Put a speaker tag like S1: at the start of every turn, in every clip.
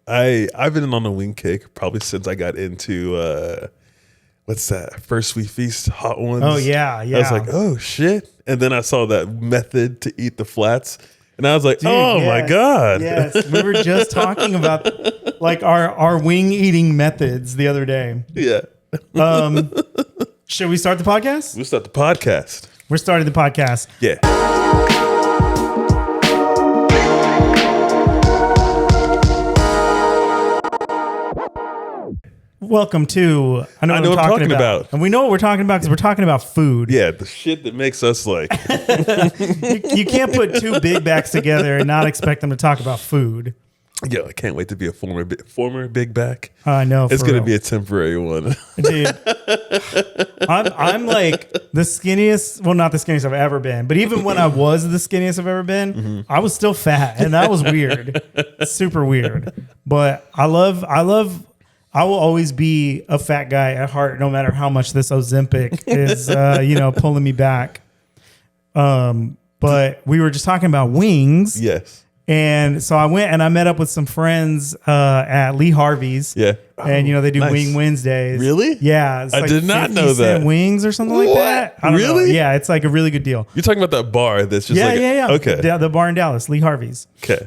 S1: I've been on a wing kick probably since I got into what's that? First We Feast hot ones.
S2: Oh yeah, yeah.
S1: I was like, oh shit. And then I saw that method to eat the flats. And I was like,
S2: Dude,
S1: oh my God.
S2: Yes. We were just talking about like our wing eating methods the other day.
S1: Yeah.
S2: Should we start the podcast?
S1: We'll start the podcast.
S2: We're starting the podcast.
S1: Yeah.
S2: Welcome to
S1: I know what I'm talking about.
S2: And we know what we're talking about because we're talking about food.
S1: Yeah, the shit that makes us like.
S2: You can't put two big backs together and not expect them to talk about food.
S1: Yeah, I can't wait to be a former big back.
S2: I know.
S1: It's going to be a temporary one.
S2: Dude, I'm like the skinniest. Well, not the skinniest I've ever been, but even when I was the skinniest I've ever been, I was still fat, and that was weird, super weird. But I will always be a fat guy at heart, no matter how much this Ozempic is, pulling me back. But we were just talking about wings.
S1: Yes.
S2: And so I went and I met up with some friends at Lee Harvey's.
S1: Yeah.
S2: And, they do
S1: nice.
S2: Wing Wednesdays.
S1: Really?
S2: Yeah. It's
S1: I did not know
S2: 50 cent
S1: that.
S2: wings or something like that. I don't know.
S1: Really?
S2: Yeah. It's like a really good deal.
S1: You're talking about that bar that's just
S2: Yeah.
S1: Okay.
S2: The bar in Dallas, Lee Harvey's.
S1: Okay.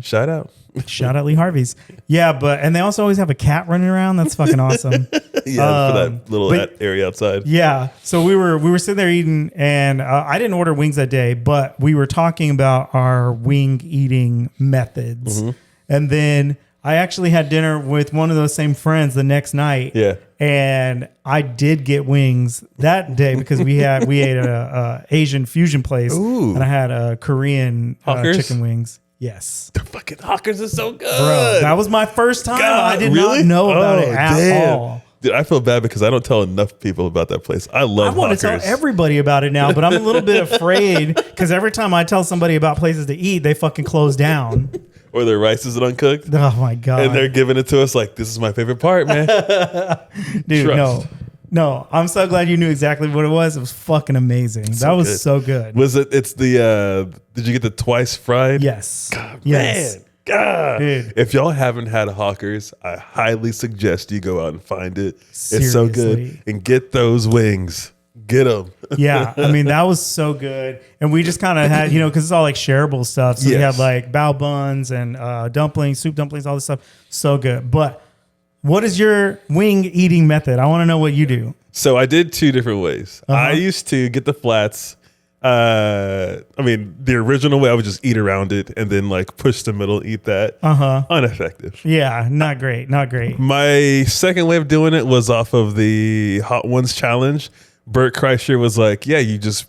S1: Shout out.
S2: Shout out Lee Harvey's. Yeah. And they also always have a cat running around. That's fucking awesome.
S1: Yeah. For that little area outside.
S2: Yeah. So we were sitting there eating, and I didn't order wings that day, but we were talking about our wing eating methods. Mm-hmm. And then I actually had dinner with one of those same friends the next night.
S1: Yeah.
S2: And I did get wings that day because we ate at a Asian fusion place.
S1: Ooh.
S2: And I had a Korean
S1: Hawkers?
S2: chicken wings. Yes.
S1: The fucking Hawkers are so good.
S2: Bro, that was my first time.
S1: God,
S2: I did
S1: really?
S2: not know about it at all.
S1: Dude, I feel bad because I don't tell enough people about that place. I love
S2: I want
S1: Hawkers.
S2: to tell everybody about it now, but I'm a little bit afraid because every time I tell somebody about places to eat, they fucking close down.
S1: Or their rice isn't uncooked.
S2: Oh my God.
S1: And they're giving it to us like, this is my favorite part, man.
S2: Dude,
S1: Trust.
S2: No. I'm so glad you knew exactly what it was. It was fucking amazing. That was so good.
S1: Was it? It's the. Did you get the twice fried?
S2: Yes.
S1: God,
S2: Yes.
S1: man. God.
S2: Dude.
S1: If y'all haven't had Hawkers, I highly suggest you go out and find it.
S2: Seriously.
S1: It's so good. And get those wings. Get them.
S2: Yeah. I mean, that was so good. And we just kind of had, because it's all like shareable stuff. So we had like bao buns and dumplings, soup dumplings, all this stuff. So good. But what is your wing eating method? I want to know what you do.
S1: So I did two different ways. I used to get the flats. The original way I would just eat around it and then like push the middle, eat that. Ineffective.
S2: Yeah, not great. Not great.
S1: My second way of doing it was off of the Hot Ones challenge. Bert Kreischer was like, yeah, you just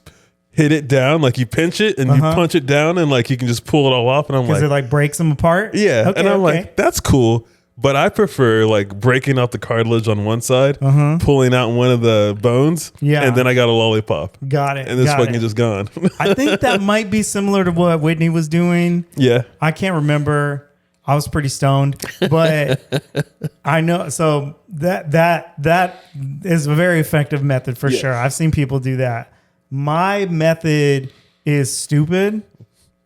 S1: hit it down, like you pinch it and you punch it down and like you can just pull it all off. And I'm like,
S2: because it like breaks them apart.
S1: yeah.
S2: Okay,
S1: and I'm like, that's cool. But I prefer like breaking out the cartilage on one side, pulling out one of the bones, and then I got a lollipop.
S2: Got it.
S1: And this fucking just gone.
S2: I think that might be similar to what Whitney was doing.
S1: Yeah.
S2: I can't remember. I was pretty stoned, but I know. So that is a very effective method for sure. I've seen people do that. My method is stupid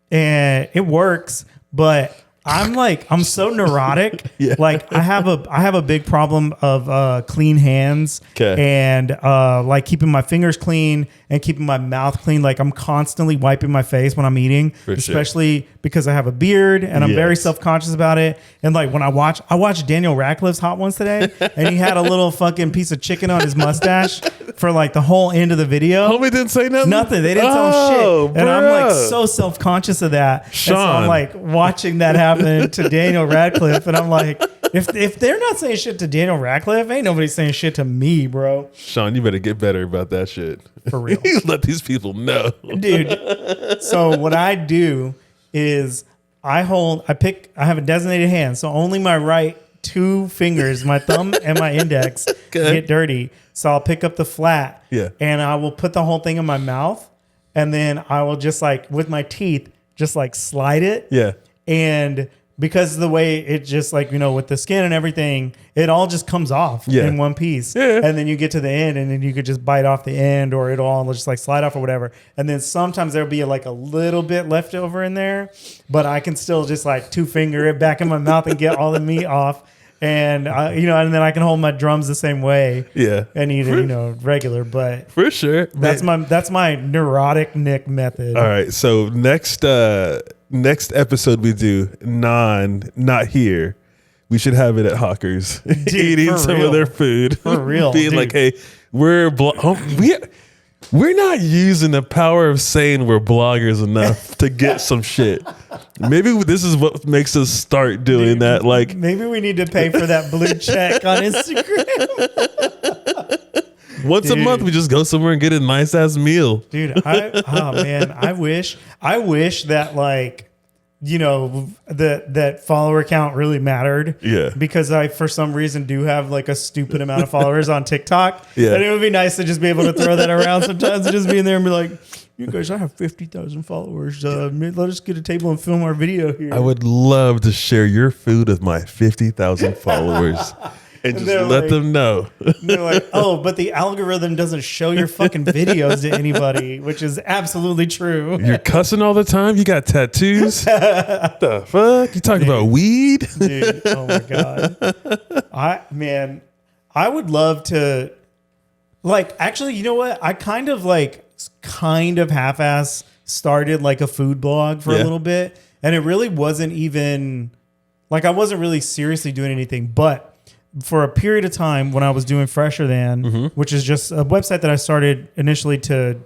S2: and it works, but I'm so neurotic. Like I have a big problem of clean hands and like keeping my fingers clean and keeping my mouth clean. Like I'm constantly wiping my face when I'm eating, especially because I have a beard and I'm very self-conscious about it. And like when I watched Daniel Radcliffe's Hot Ones today and he had a little fucking piece of chicken on his mustache for like the whole end of the video.
S1: Homie didn't say nothing?
S2: Nothing. They didn't tell him shit. And I'm like so self-conscious of that.
S1: Sean.
S2: And so I'm like watching that happen to Daniel Radcliffe. And I'm like, if they're not saying shit to Daniel Radcliffe, ain't nobody saying shit to me, bro.
S1: Sean, you better get better about that shit.
S2: For real.
S1: Let these people know.
S2: Dude. So what I do is I have a designated hand. So only my right two fingers, my thumb and my index get dirty. So I'll pick up the flat and I will put the whole thing in my mouth. And then I will just like with my teeth, just like slide it.
S1: Yeah.
S2: And because the way it just like, with the skin and everything, it all just comes off in one piece.
S1: Yeah.
S2: And then you get to the end and then you could just bite off the end, or it'll all just like slide off or whatever. And then sometimes there'll be like a little bit left over in there, but I can still just like 2-finger it back in my mouth and get all the meat off. And and then I can hold my drums the same way, and eat it, regular. But
S1: for sure,
S2: that's my neurotic Nick method.
S1: All right, so next episode we do not here. We should have it at Hawkers, dude, eating some of their food
S2: for real,
S1: being
S2: dude.
S1: like, hey, we're not using the power of saying we're bloggers enough to get some shit. Maybe this is what makes us start doing that. Like,
S2: maybe we need to pay for that blue check on Instagram.
S1: Once a month, we just go somewhere and get a nice ass meal.
S2: Dude, I wish that like, that follower count really mattered.
S1: Yeah.
S2: Because I, for some reason, do have like a stupid amount of followers on TikTok.
S1: Yeah.
S2: And it would be nice to just be able to throw that around sometimes and just be in there and be like, you guys, I have 50,000 followers. Let us get a table and film our video here.
S1: I would love to share your food with my 50,000 followers. And just let them know.
S2: They're like, oh, but the algorithm doesn't show your fucking videos to anybody, which is absolutely true.
S1: You're cussing all the time. You got tattoos. The fuck? You talking about weed?
S2: Dude, oh my God. I would love to, like, actually, you know what? I kind of half-ass started like a food blog for a little bit. And it really wasn't even, like, I wasn't really seriously doing anything, but for a period of time when I was doing Fresher Than, which is just a website that I started initially to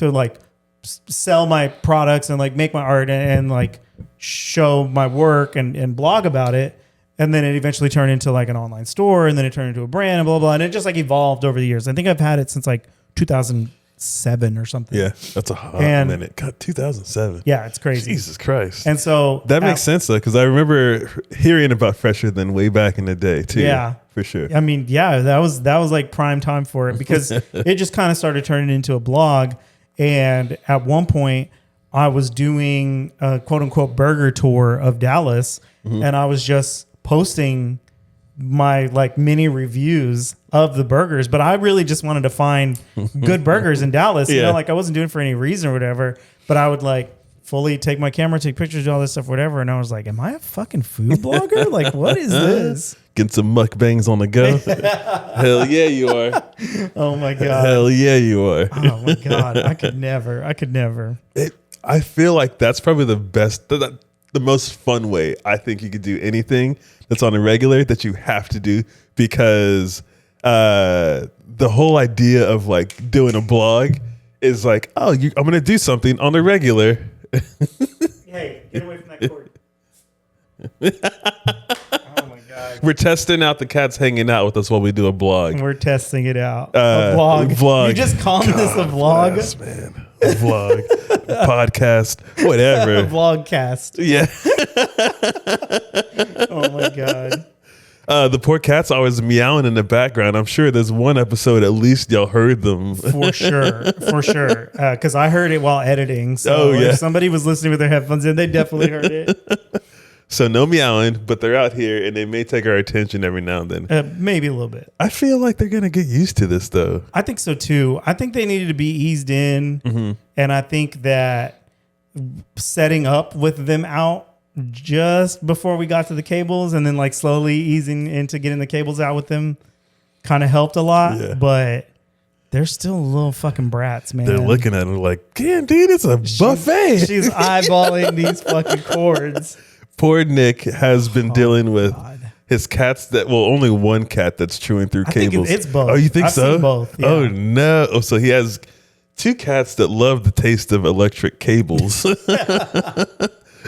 S2: like sell my products and like make my art and like show my work and blog about it. And then it eventually turned into like an online store, and then it turned into a brand and blah, blah. And it just like evolved over the years. I think I've had it since like 2007 or something.
S1: Yeah, that's a hot minute. God, 2007.
S2: Yeah, it's crazy.
S1: Jesus Christ.
S2: And so
S1: that makes sense though, because I remember hearing about Fresher Than way back in the day too.
S2: Yeah,
S1: for sure.
S2: I mean, yeah, that was like prime time for it, because it just kind of started turning into a blog. And at one point, I was doing a quote unquote burger tour of Dallas, and I was just posting my like mini reviews of the burgers, but I really just wanted to find good burgers in Dallas. Like I wasn't doing it for any reason or whatever, but I would like fully take my camera, take pictures, do all this stuff, whatever. And I was like, am I a fucking food blogger? Like, what is this?
S1: Getting some mukbangs on the go. Hell yeah, you are.
S2: Oh my God.
S1: Hell yeah, you are.
S2: Oh my God. I could never.
S1: I feel like that's probably the best, the most fun way I think you could do anything that's on a regular that you have to do, because the whole idea of like doing a blog is like, I'm going to do something on a regular.
S2: Hey, get away from that cord. Oh my God.
S1: We're testing out the cats hanging out with us while we do a blog.
S2: We're testing it out. A vlog. You just call this a vlog?
S1: Yes, man. A vlog. Podcast. Whatever.
S2: A vlogcast.
S1: Yeah.
S2: Oh my God.
S1: The poor cat's always meowing in the background. I'm sure there's one episode at least y'all heard them.
S2: For sure. Because I heard it while editing. So if somebody was listening with their headphones in, they definitely heard it.
S1: So no meowing, but they're out here and they may take our attention every now and then.
S2: Maybe a little bit.
S1: I feel like they're going to get used to this though.
S2: I think so too. I think they needed to be eased in. And I think that setting up with them out just before we got to the cables and then like slowly easing into getting the cables out with them kind of helped a lot. Yeah. But they're still little fucking brats, man.
S1: They're looking at her like, damn, dude, it's a buffet.
S2: She's eyeballing these fucking cords.
S1: Poor Nick has been dealing with his cats only one cat that's chewing through cables.
S2: It's both.
S1: Oh, you think
S2: I've
S1: so?
S2: Seen both. Yeah.
S1: Oh no. Oh, so he has two cats that love the taste of electric cables.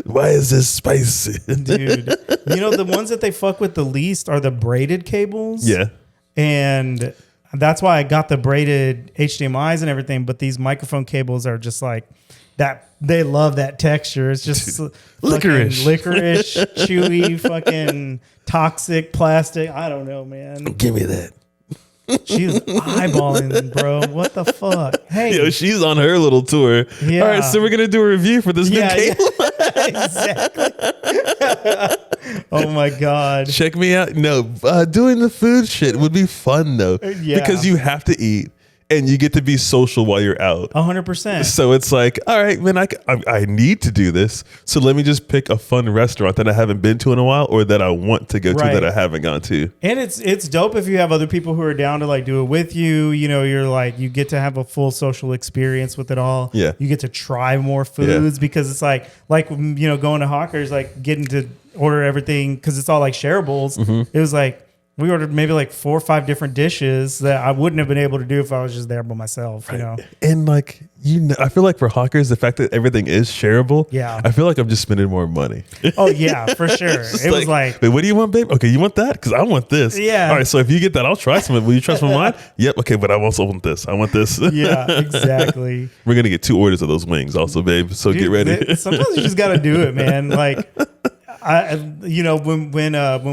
S1: Why is this spicy?
S2: Dude, the ones that they fuck with the least are the braided cables.
S1: Yeah. And
S2: that's why I got the braided HDMIs and everything. But these microphone cables are just like that. They love that texture. It's just licorice, chewy, fucking toxic plastic. I don't know, man.
S1: Give me that.
S2: She's eyeballing them, bro. What the fuck? Hey,
S1: she's on her little tour. Yeah. All right, so we're gonna do a review for this new cable.
S2: exactly. Oh my God.
S1: Check me out. No, doing the food shit would be fun though,
S2: Yeah.
S1: because you have to eat and you get to be social while you're out.
S2: 100%.
S1: So it's like, all right, man, I need to do this. So let me just pick a fun restaurant that I haven't been to in a while, or that I want to go to that I haven't gone to.
S2: And it's dope if you have other people who are down to like do it with you. You know, you're like, you get to have a full social experience with it all.
S1: Yeah.
S2: You get to try more foods because it's like, you know, going to Hawker's, like getting to order everything because it's all like shareables. It was like, we ordered maybe like 4 or 5 different dishes that I wouldn't have been able to do if I was just there by myself, you know?
S1: And like, you know, I feel like for Hawkers, the fact that everything is shareable, I feel like I'm just spending more money.
S2: Oh yeah, for sure. It was like,
S1: wait, what do you want, babe? Okay, you want that? Because I want this.
S2: Yeah.
S1: All right, so if you get that, I'll try some of it. Will you try some of mine? Yep. Okay, but I also want this. I want this.
S2: yeah, exactly.
S1: We're gonna get 2 orders of those wings, also, babe. So
S2: Dude,
S1: get ready.
S2: Sometimes you just got to do it, man. Like, you know, when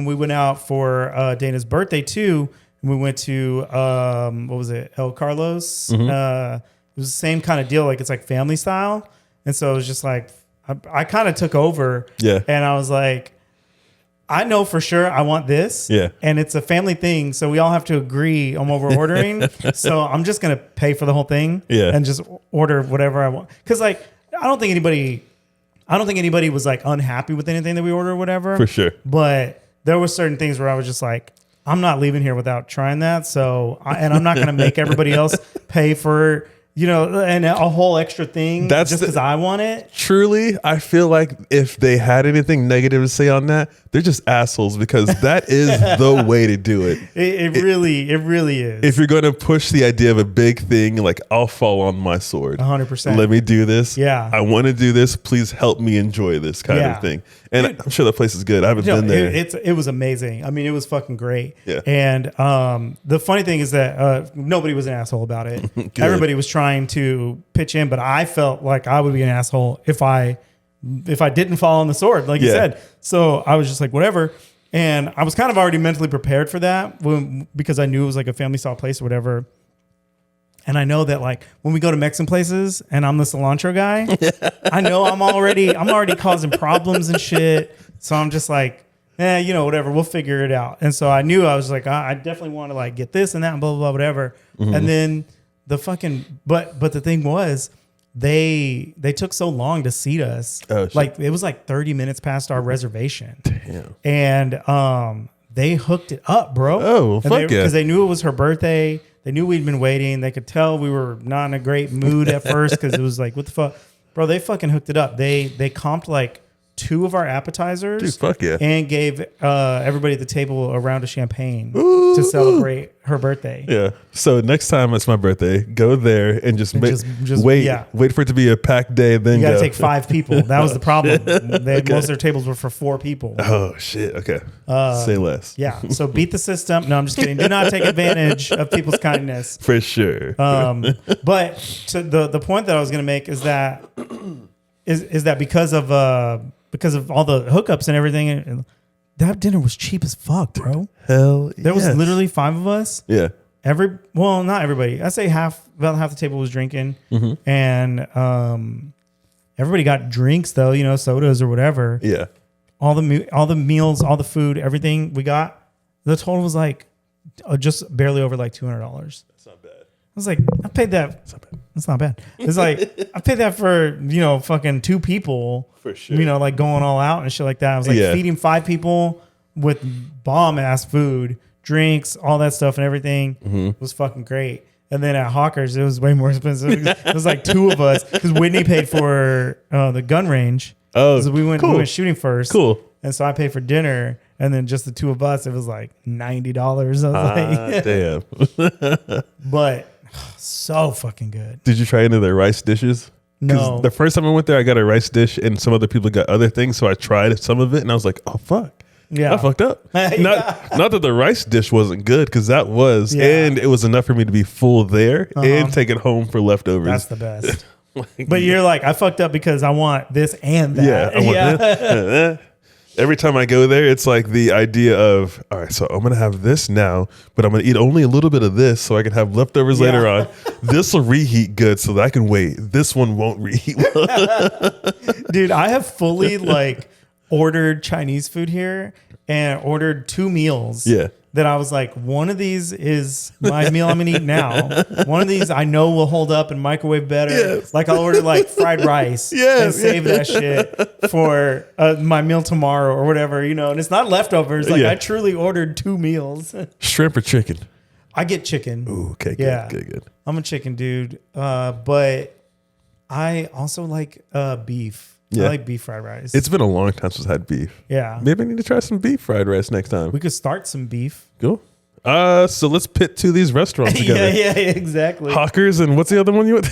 S2: we went out for Dana's birthday too, we went to what was it, El Carlos? It was the same kind of deal. Like it's like family style, and so it was just like I kind of took over.
S1: Yeah,
S2: and I was like, I know for sure I want this.
S1: Yeah, and
S2: it's a family thing, so we all have to agree on what we're ordering. So I'm just gonna pay for the whole thing.
S1: Yeah,
S2: and just order whatever I want. Because like I don't think anybody was like unhappy with anything that we ordered or whatever.
S1: For sure.
S2: But there were certain things where I was just like, I'm not leaving here without trying that. So, and I'm not going to make everybody else pay for, you know, and a whole extra thing just because I want it.
S1: Truly, I feel like if they had anything negative to say on that, they're just assholes, because that is the way to do it.
S2: It really is.
S1: If you're going to push the idea of a big thing, like I'll fall on my sword.
S2: 100%.
S1: Let me do this.
S2: Yeah.
S1: I want to do this. Please help me enjoy this kind of thing. And I'm sure the place is good. I haven't been there.
S2: It was amazing. I mean, it was fucking great.
S1: Yeah.
S2: And the funny thing is that nobody was an asshole about it. Everybody was trying to pitch in, but I felt like I would be an asshole if I didn't fall on the sword, like you said. So I was just like, whatever. And I was kind of already mentally prepared for that because I knew it was like a family style place or whatever. And I know that like when we go to Mexican places and I'm the cilantro guy, I know I'm already causing problems and shit. So I'm just like, you know, whatever, we'll figure it out. And so I knew I was like, I definitely want to like get this and that and blah, blah, blah, whatever. And then the fucking, but the thing was, they took so long to seat us. Oh, like it was like 30 minutes past our reservation.
S1: Damn.
S2: And they hooked it up, bro.
S1: Oh, fuck yeah.
S2: Because they knew it was her birthday. They knew we'd been waiting. They could tell we were not in a great mood at first because it was like, what the fuck? Bro, they fucking hooked it up. They comped like 2 of our appetizers.
S1: Dude, fuck yeah.
S2: And gave everybody at the table a round of champagne to celebrate her birthday.
S1: Yeah. So next time it's my birthday, go there and just wait for it to be a packed day. Then
S2: you got to take 5 people. That was the problem. Most of their tables were for 4 people.
S1: Oh shit. Okay. Say less.
S2: Yeah. So beat the system. No, I'm just kidding. Do not take advantage of people's kindness.
S1: For sure.
S2: But to the point that I was going to make is that because of all the hookups and everything, that dinner was cheap as fuck, bro.
S1: Hell,
S2: there was literally 5 of us.
S1: Yeah.
S2: Not everybody. I say about half the table was drinking, and everybody got drinks though, you know, sodas or whatever.
S1: Yeah.
S2: All the meals, all the food, everything we got. The total was like just barely over like $200.
S1: That's not bad.
S2: I was like, I paid that.
S1: That's not bad.
S2: It's not bad. It's like I paid that for, you know, fucking 2 people.
S1: For sure.
S2: You know, like going all out and shit like that. I was like feeding 5 people with bomb ass food, drinks, all that stuff and everything. It was fucking great. And then at Hawker's, it was way more expensive. It was like 2 of us because Whitney paid for the gun range.
S1: Oh,
S2: so we went shooting first.
S1: Cool.
S2: And so I paid for dinner. And then just the 2 of us, it was like $90. I was like,
S1: damn.
S2: But so fucking good.
S1: Did you try any of their rice dishes?
S2: No.
S1: The first time I went there, I got a rice dish and some other people got other things. So I tried some of it and I was like, oh, fuck.
S2: Yeah.
S1: I fucked up. Not that the rice dish wasn't good, because that was. Yeah. And it was enough for me to be full there and take it home for leftovers.
S2: That's the best. But you're like, I fucked up because I want this and that.
S1: Yeah. I want this. Every time I go there, it's like the idea of, all right, so I'm going to have this now, but I'm going to eat only a little bit of this so I can have leftovers later on. This will reheat good so that I can wait. This one won't reheat well.
S2: Dude, I have fully like ordered Chinese food here and ordered 2 meals.
S1: Yeah.
S2: That I was like, one of these is my meal I'm gonna eat now. One of these I know will hold up and microwave better.
S1: Yes.
S2: Like I'll order like fried rice and save that shit for my meal tomorrow or whatever, you know. And it's not leftovers. Like I truly ordered 2 meals.
S1: Shrimp or chicken?
S2: I get chicken.
S1: Ooh, okay, good,
S2: Yeah.
S1: good.
S2: I'm a chicken dude, but I also like beef.
S1: Yeah.
S2: I like beef fried rice.
S1: It's been a long time since I had beef.
S2: Yeah.
S1: Maybe I need to try some beef fried rice next time.
S2: We could start some beef.
S1: Cool. So let's pit 2 of these restaurants together.
S2: yeah, exactly.
S1: Hawkers and what's the other one you went?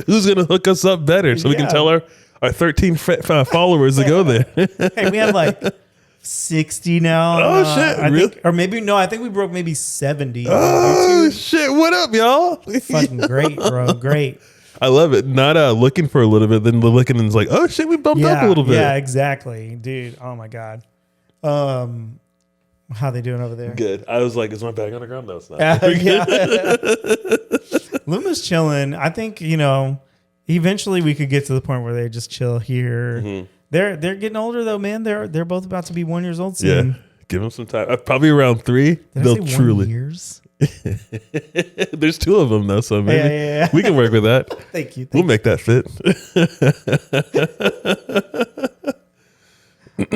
S1: Who's going to hook us up better so we can tell our 13 followers to go there?
S2: Hey, we have like 60 now.
S1: Oh, shit.
S2: I
S1: Really?
S2: think, or maybe, no, I think we broke maybe 70.
S1: Oh, shit. What up, y'all?
S2: Fucking great, bro. Great.
S1: I love it. Not looking for a little bit, then looking and it's like, oh, shit, we bumped up a little bit.
S2: Yeah, exactly. Dude, oh my God. How they doing over there?
S1: Good. I was like, is my bag on the ground? No, it's not.
S2: Yeah. Luma's chilling. I think, you know, eventually we could get to the point where they just chill here.
S1: Mm-hmm.
S2: They're getting older though, man. They're both about to be 1 year old
S1: Yeah.
S2: soon.
S1: Give them some time. Probably around 3.
S2: Did
S1: They'll
S2: I say
S1: truly.
S2: 1 years?
S1: There's 2 of them though, so maybe
S2: Yeah.
S1: we can work with that.
S2: Thank you.
S1: We'll make that fit.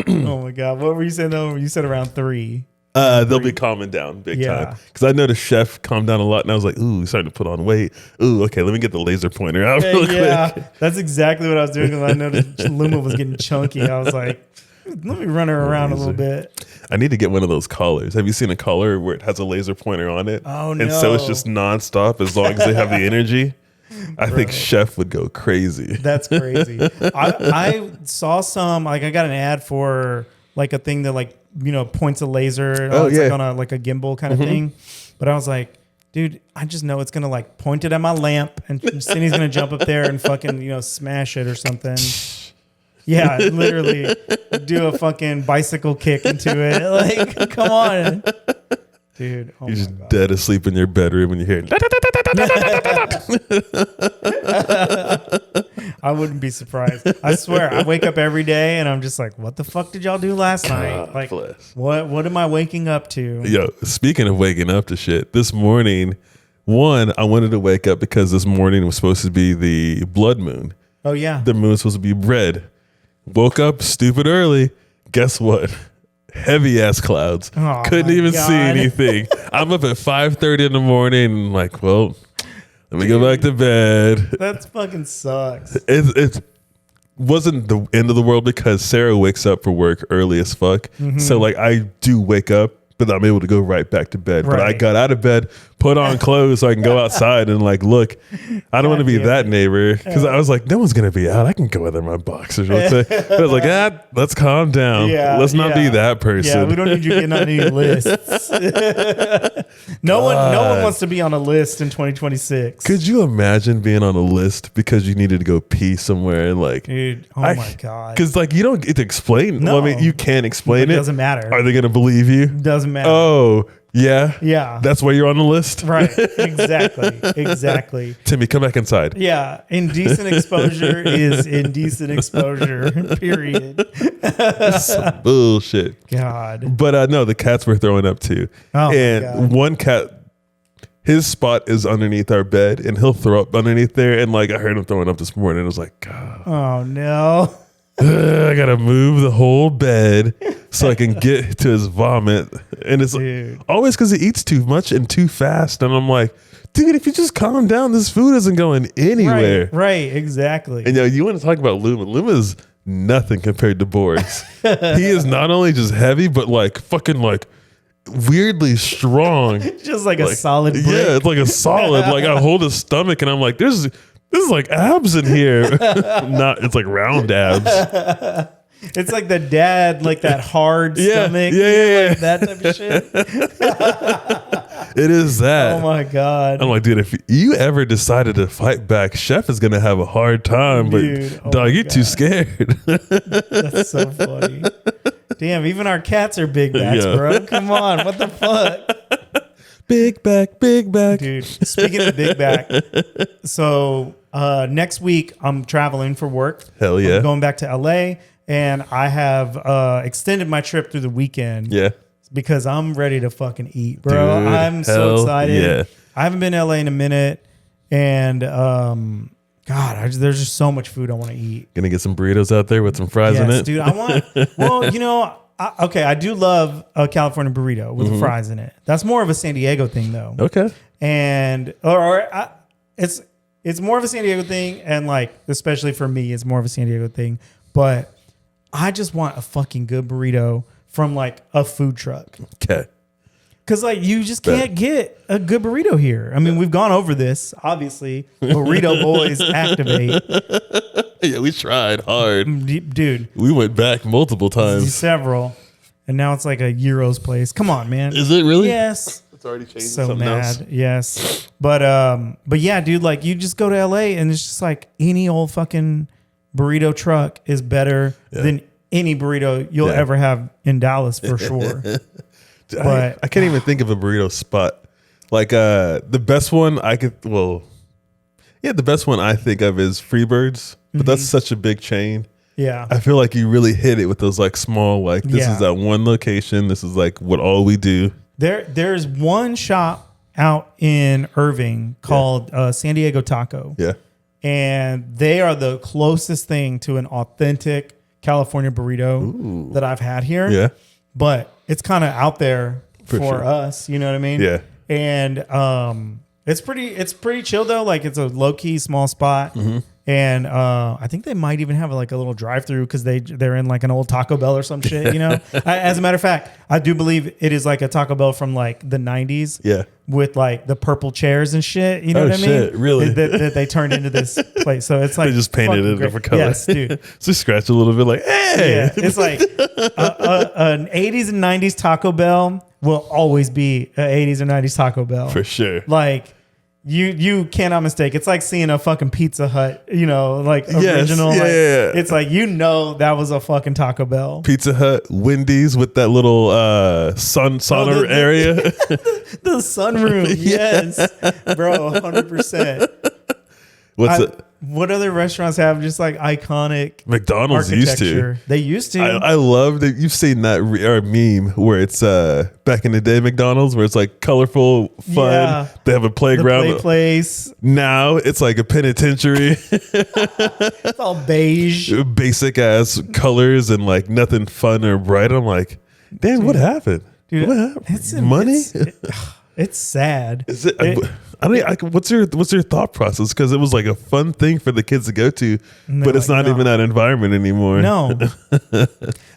S2: Oh my God. What were you saying though? You said around 3.
S1: They'll be calming down big time. Because I know the chef calmed down a lot and I was like, ooh, he's starting to put on weight. Ooh, okay, let me get the laser pointer out real quick.
S2: That's exactly what I was doing because I noticed Luma was getting chunky. I was like, let me run her around a little bit.
S1: I need to get one of those collars. Have you seen a collar where it has a laser pointer on it?
S2: Oh, no.
S1: And so it's just nonstop as long as they have the energy. I think chef would go crazy.
S2: That's crazy. I saw some, like I got an ad for like a thing that like, you know, points a laser. And it's like on a gimbal kind of thing. But I was like, dude, I just know it's going to like point it at my lamp and Cindy's going to jump up there and fucking, you know, smash it or something. Yeah, literally do a fucking bicycle kick into it. Like, come on. Dude, oh
S1: You're just dead asleep in your bedroom and you hear
S2: I wouldn't be surprised. I swear, I wake up every day and I'm just like, what the fuck did y'all do last night? Like, what am I waking up to?
S1: Yo, speaking of waking up to shit, this morning, I wanted to wake up because this morning was supposed to be the blood moon.
S2: Oh, yeah.
S1: The moon was supposed to be red. Woke up stupid early. Guess what? Heavy ass clouds.
S2: Oh,
S1: couldn't even
S2: God.
S1: see anything. I'm up at 5:30 in the morning. And like, well, let me go back to bed.
S2: That fucking sucks.
S1: It wasn't the end of the world because Sarah wakes up for work early as fuck.
S2: Mm-hmm.
S1: So like I do wake up, but I'm able to go right back to bed. But I got out of bed, put on clothes so I can go outside and like look. I don't want to be that neighbor because I was like, no one's gonna be out. I can go out in my boxers real quick. But I was like, let's calm down. Let's not be that person.
S2: Yeah, we don't need you getting on any lists. No one wants to be on a list in 2026.
S1: Could you imagine being on a list because you needed to go pee somewhere and like,
S2: dude, my God.
S1: Because like you don't get to explain.
S2: No.
S1: Well, I mean, you can explain it.
S2: It doesn't matter.
S1: Are they gonna believe you?
S2: Doesn't matter.
S1: Oh. Yeah.
S2: Yeah.
S1: That's why you're on the list.
S2: Right. Exactly.
S1: Timmy, come back inside.
S2: Yeah. Indecent exposure is indecent exposure, period.
S1: Some bullshit.
S2: God.
S1: But no, the cats were throwing up too.
S2: Oh,
S1: and
S2: my God.
S1: one cat, his spot is underneath our bed and he'll throw up underneath there. And like I heard him throwing up this morning. I was like, God.
S2: Oh, no.
S1: I gotta move the whole bed so I can get to his vomit, and it's always because he eats too much and too fast. And I'm like, dude, if you just calm down, this food isn't going anywhere.
S2: Right, exactly.
S1: And you want to talk about Luma? Luma's nothing compared to Boris. He is not only just heavy, but like fucking like weirdly strong.
S2: Just like a solid brick.
S1: Yeah, it's like a solid. Like I hold his stomach, and I'm like, this is like abs in here. It's like round abs.
S2: It's like the dad, like that hard stomach.
S1: Yeah.
S2: Like that type of shit.
S1: It is that.
S2: Oh my God.
S1: I'm like, dude, if you ever decided to fight back, Chef is gonna have a hard time. But
S2: Dude, oh
S1: dog,
S2: my
S1: you're too
S2: God.
S1: scared.
S2: That's so funny. Damn, even our cats are big backs,
S1: Yeah.
S2: bro. Come on, what the fuck?
S1: Big back, big back.
S2: Dude, speaking of big back, so next week I'm traveling for work.
S1: Hell yeah.
S2: I'm going back to LA, and I have extended my trip through the weekend.
S1: Yeah.
S2: Because I'm ready to fucking eat, bro.
S1: Dude,
S2: I'm so
S1: hell
S2: excited.
S1: yeah.
S2: I haven't been to LA in a minute, and there's just so much food I want to eat.
S1: Gonna get some burritos out there with some fries in
S2: Yes,
S1: it.
S2: dude. I want. Well, you know, I do love a California burrito with the fries in it. That's more of a San Diego thing, though.
S1: Okay.
S2: And it's more of a San Diego thing, and like especially for me, it's more of a San Diego thing. But I just want a fucking good burrito from like a food truck.
S1: Okay.
S2: Because like you just can't get a good burrito here. I mean, we've gone over this. Obviously, burrito boys activate,
S1: Yeah, we tried hard.
S2: dude.
S1: We went back multiple times.
S2: Several, and now it's like a Euros place. Come on, man.
S1: Is it really?
S2: Yes.
S1: It's already changed.
S2: So
S1: something
S2: mad.
S1: else.
S2: Yes. But yeah, dude. Like you just go to LA and it's just like any old fucking burrito truck is better than any burrito you'll ever have in Dallas for sure. But
S1: I can't even think of a burrito spot. Like the best one I could, the best one I think of is Freebirds, but that's such a big chain.
S2: yeah.
S1: I feel like you really hit it with those like small, like this is that one location. This is like what all we do.
S2: There's one shop out in Irving called San Diego Taco.
S1: Yeah.
S2: And they are the closest thing to an authentic California burrito that I've had here.
S1: Yeah.
S2: But it's kind of out there for
S1: sure.
S2: us, you know what I mean?
S1: Yeah.
S2: And it's pretty chill though. Like it's a low key small spot. And I think they might even have like a little drive through because they're in like an old Taco Bell or some shit, you know? As a matter of fact, I do believe it is like a Taco Bell from like the 90s.
S1: Yeah.
S2: With like the purple chairs and shit, you know
S1: Oh,
S2: what I mean?
S1: shit, really?
S2: That they turned into this place. So it's like
S1: They just painted
S2: fucking
S1: it a
S2: great.
S1: different color.
S2: Yes, dude.
S1: So scratch a little bit like, hey.
S2: Yeah, it's like an 80s and 90s Taco Bell will always be an 80s or 90s Taco Bell.
S1: For sure.
S2: Like you cannot mistake. It's like seeing a fucking Pizza Hut, you know, like
S1: Yes,
S2: original.
S1: yeah,
S2: like,
S1: yeah.
S2: It's like, you know, that was a fucking Taco Bell.
S1: Pizza Hut, Wendy's with that little sauna area.
S2: The sunroom. Yes. Bro, 100%.
S1: What's it?
S2: What other restaurants have just like iconic
S1: McDonald's used to.
S2: architecture? They used to.
S1: I love that you've seen that meme where it's back in the day McDonald's where it's like colorful, fun.
S2: Yeah.
S1: They have a
S2: the
S1: playground.
S2: play place.
S1: Now it's like a penitentiary,
S2: It's all beige.
S1: basic ass colors and like nothing fun or bright. I'm like, damn, what happened?
S2: Dude,
S1: what happened?
S2: it's
S1: Money?
S2: It's sad.
S1: Is it? I mean, what's your thought process? Because it was like a fun thing for the kids to go to, but it's
S2: like,
S1: not
S2: no.
S1: even that environment anymore.
S2: No.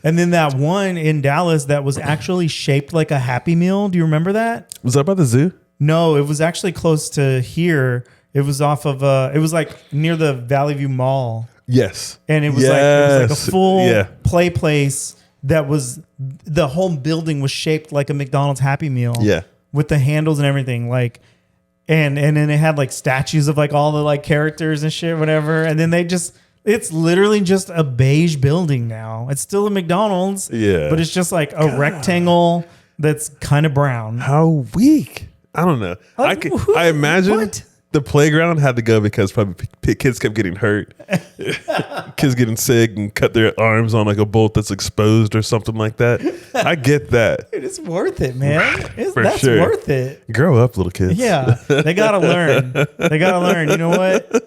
S2: And then that one in Dallas that was actually shaped like a Happy Meal. Do you remember that?
S1: Was that by the zoo?
S2: No, it was actually close to here. It was off of it was like near the Valley View Mall.
S1: Yes.
S2: And it was like a full
S1: Yeah.
S2: play place that was, the whole building was shaped like a McDonald's Happy Meal.
S1: Yeah.
S2: With the handles and everything. Like and then it had like statues of like all the like characters and shit, whatever. And then it's literally just a beige building now. It's still a McDonald's.
S1: Yeah.
S2: But it's just like a rectangle that's kind of brown.
S1: How weak? I don't know. I imagine
S2: What?
S1: the playground had to go because probably kids kept getting hurt, kids getting sick and cut their arms on like a bolt that's exposed or something like that. I get that.
S2: Dude, it's worth it, man.
S1: For
S2: That's
S1: sure.
S2: worth it.
S1: Grow up, little kids.
S2: Yeah, they gotta learn. They gotta learn. You know what?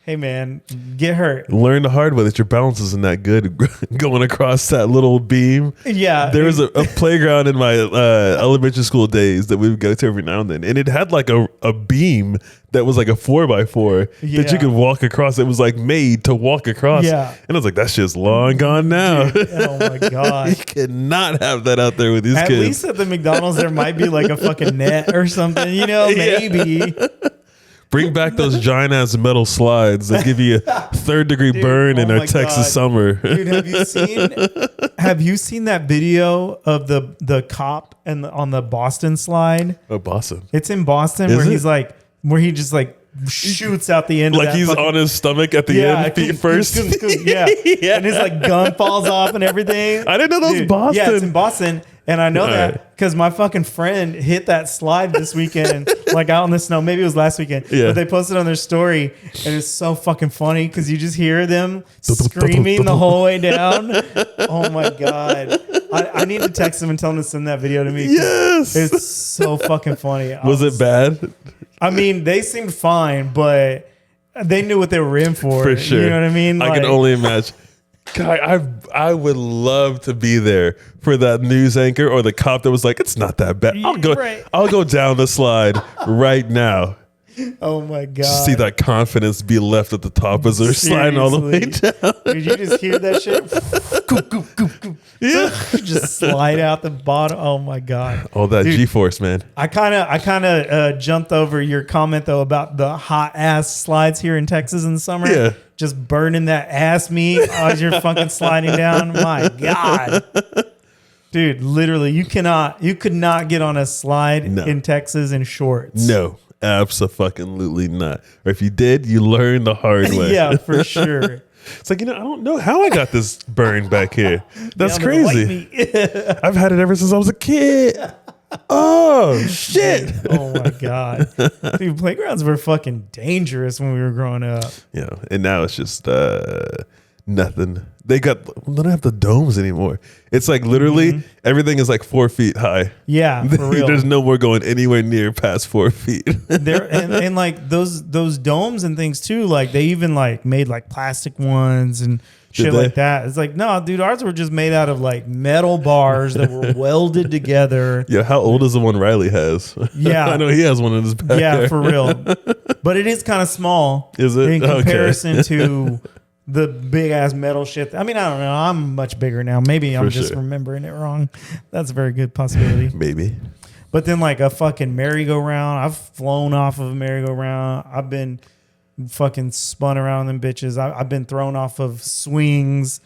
S2: Hey, man, get hurt.
S1: Learn the hard way that your balance isn't that good going across that little beam.
S2: Yeah,
S1: There was a playground in my elementary school days that we would go to every now and then. And it had like a beam that was like a 4x4 that
S2: Yeah.
S1: you could walk across. It was like made to walk across.
S2: Yeah.
S1: And I was like, that's just long gone now.
S2: Oh my
S1: You
S2: god.
S1: cannot have that out there with these
S2: At
S1: kids.
S2: least at the McDonald's there might be like a fucking net or something. You know, maybe.
S1: Bring back those giant ass metal slides that give you a 3rd-degree burn in our Texas summer.
S2: Dude, have you seen that video of the cop and on the Boston slide?
S1: Oh, Boston.
S2: It's in Boston where he just like shoots out the end.
S1: Like
S2: of that
S1: he's on his stomach at the end, feet first.
S2: Yeah. And his like gun falls off and everything.
S1: I didn't know that was Boston.
S2: Yeah, it's in Boston. And I know that because my fucking friend hit that slide this weekend, like out in the snow. Maybe it was last weekend. Yeah. But they posted on their story, and it's so fucking funny because you just hear them screaming the whole way down. Oh my God. I need to text them and tell them to send that video to me.
S1: Yes.
S2: It's so fucking funny.
S1: Was it bad?
S2: I mean, they seemed fine, but they knew what they were in for.
S1: For sure.
S2: You know what I mean?
S1: I can only imagine. God, I would love to be there for that news anchor or the cop that was like, it's not that bad. I'll go down the slide right now.
S2: Oh my God.
S1: Just see that confidence be left at the top as they're sliding all the way down.
S2: Did you just hear that shit? Goop, goop, goop, goop.
S1: Yeah.
S2: Just slide out the bottom. Oh my God.
S1: All that G-force, man.
S2: I kind of jumped over your comment though about the hot ass slides here in Texas in the summer.
S1: Yeah.
S2: Just burning that ass meat as you're fucking sliding down. My God. Dude, literally, you could not get on a slide in Texas in shorts.
S1: No, absolutely not. Or if you did, you learned the hard way.
S2: Yeah, for sure.
S1: It's like, I don't know how I got this burn back here. That's crazy. I've had it ever since I was a kid. Oh, shit.
S2: Oh, my God. Dude, playgrounds were fucking dangerous when we were growing up.
S1: Yeah, and now it's just nothing. They don't have the domes anymore. It's like literally everything is like 4 feet high.
S2: Yeah, for real.
S1: There's no more going anywhere near past 4 feet.
S2: and like those domes and things too. Like they even like made like plastic ones and shit like that. It's like, no, dude, ours were just made out of like metal bars that were welded together.
S1: Yeah, how old is the one Riley has?
S2: Yeah,
S1: I know he has one in his backyard.
S2: Yeah, for real. But it is kind of small.
S1: Is it
S2: in comparison to the big ass metal shit? I mean, I don't know. I'm much bigger now. Maybe I'm just remembering it wrong. That's a very good possibility.
S1: Maybe.
S2: But then like a fucking merry-go-round. I've flown off of a merry-go-round. I've been fucking spun around them bitches. I've been thrown off of swings.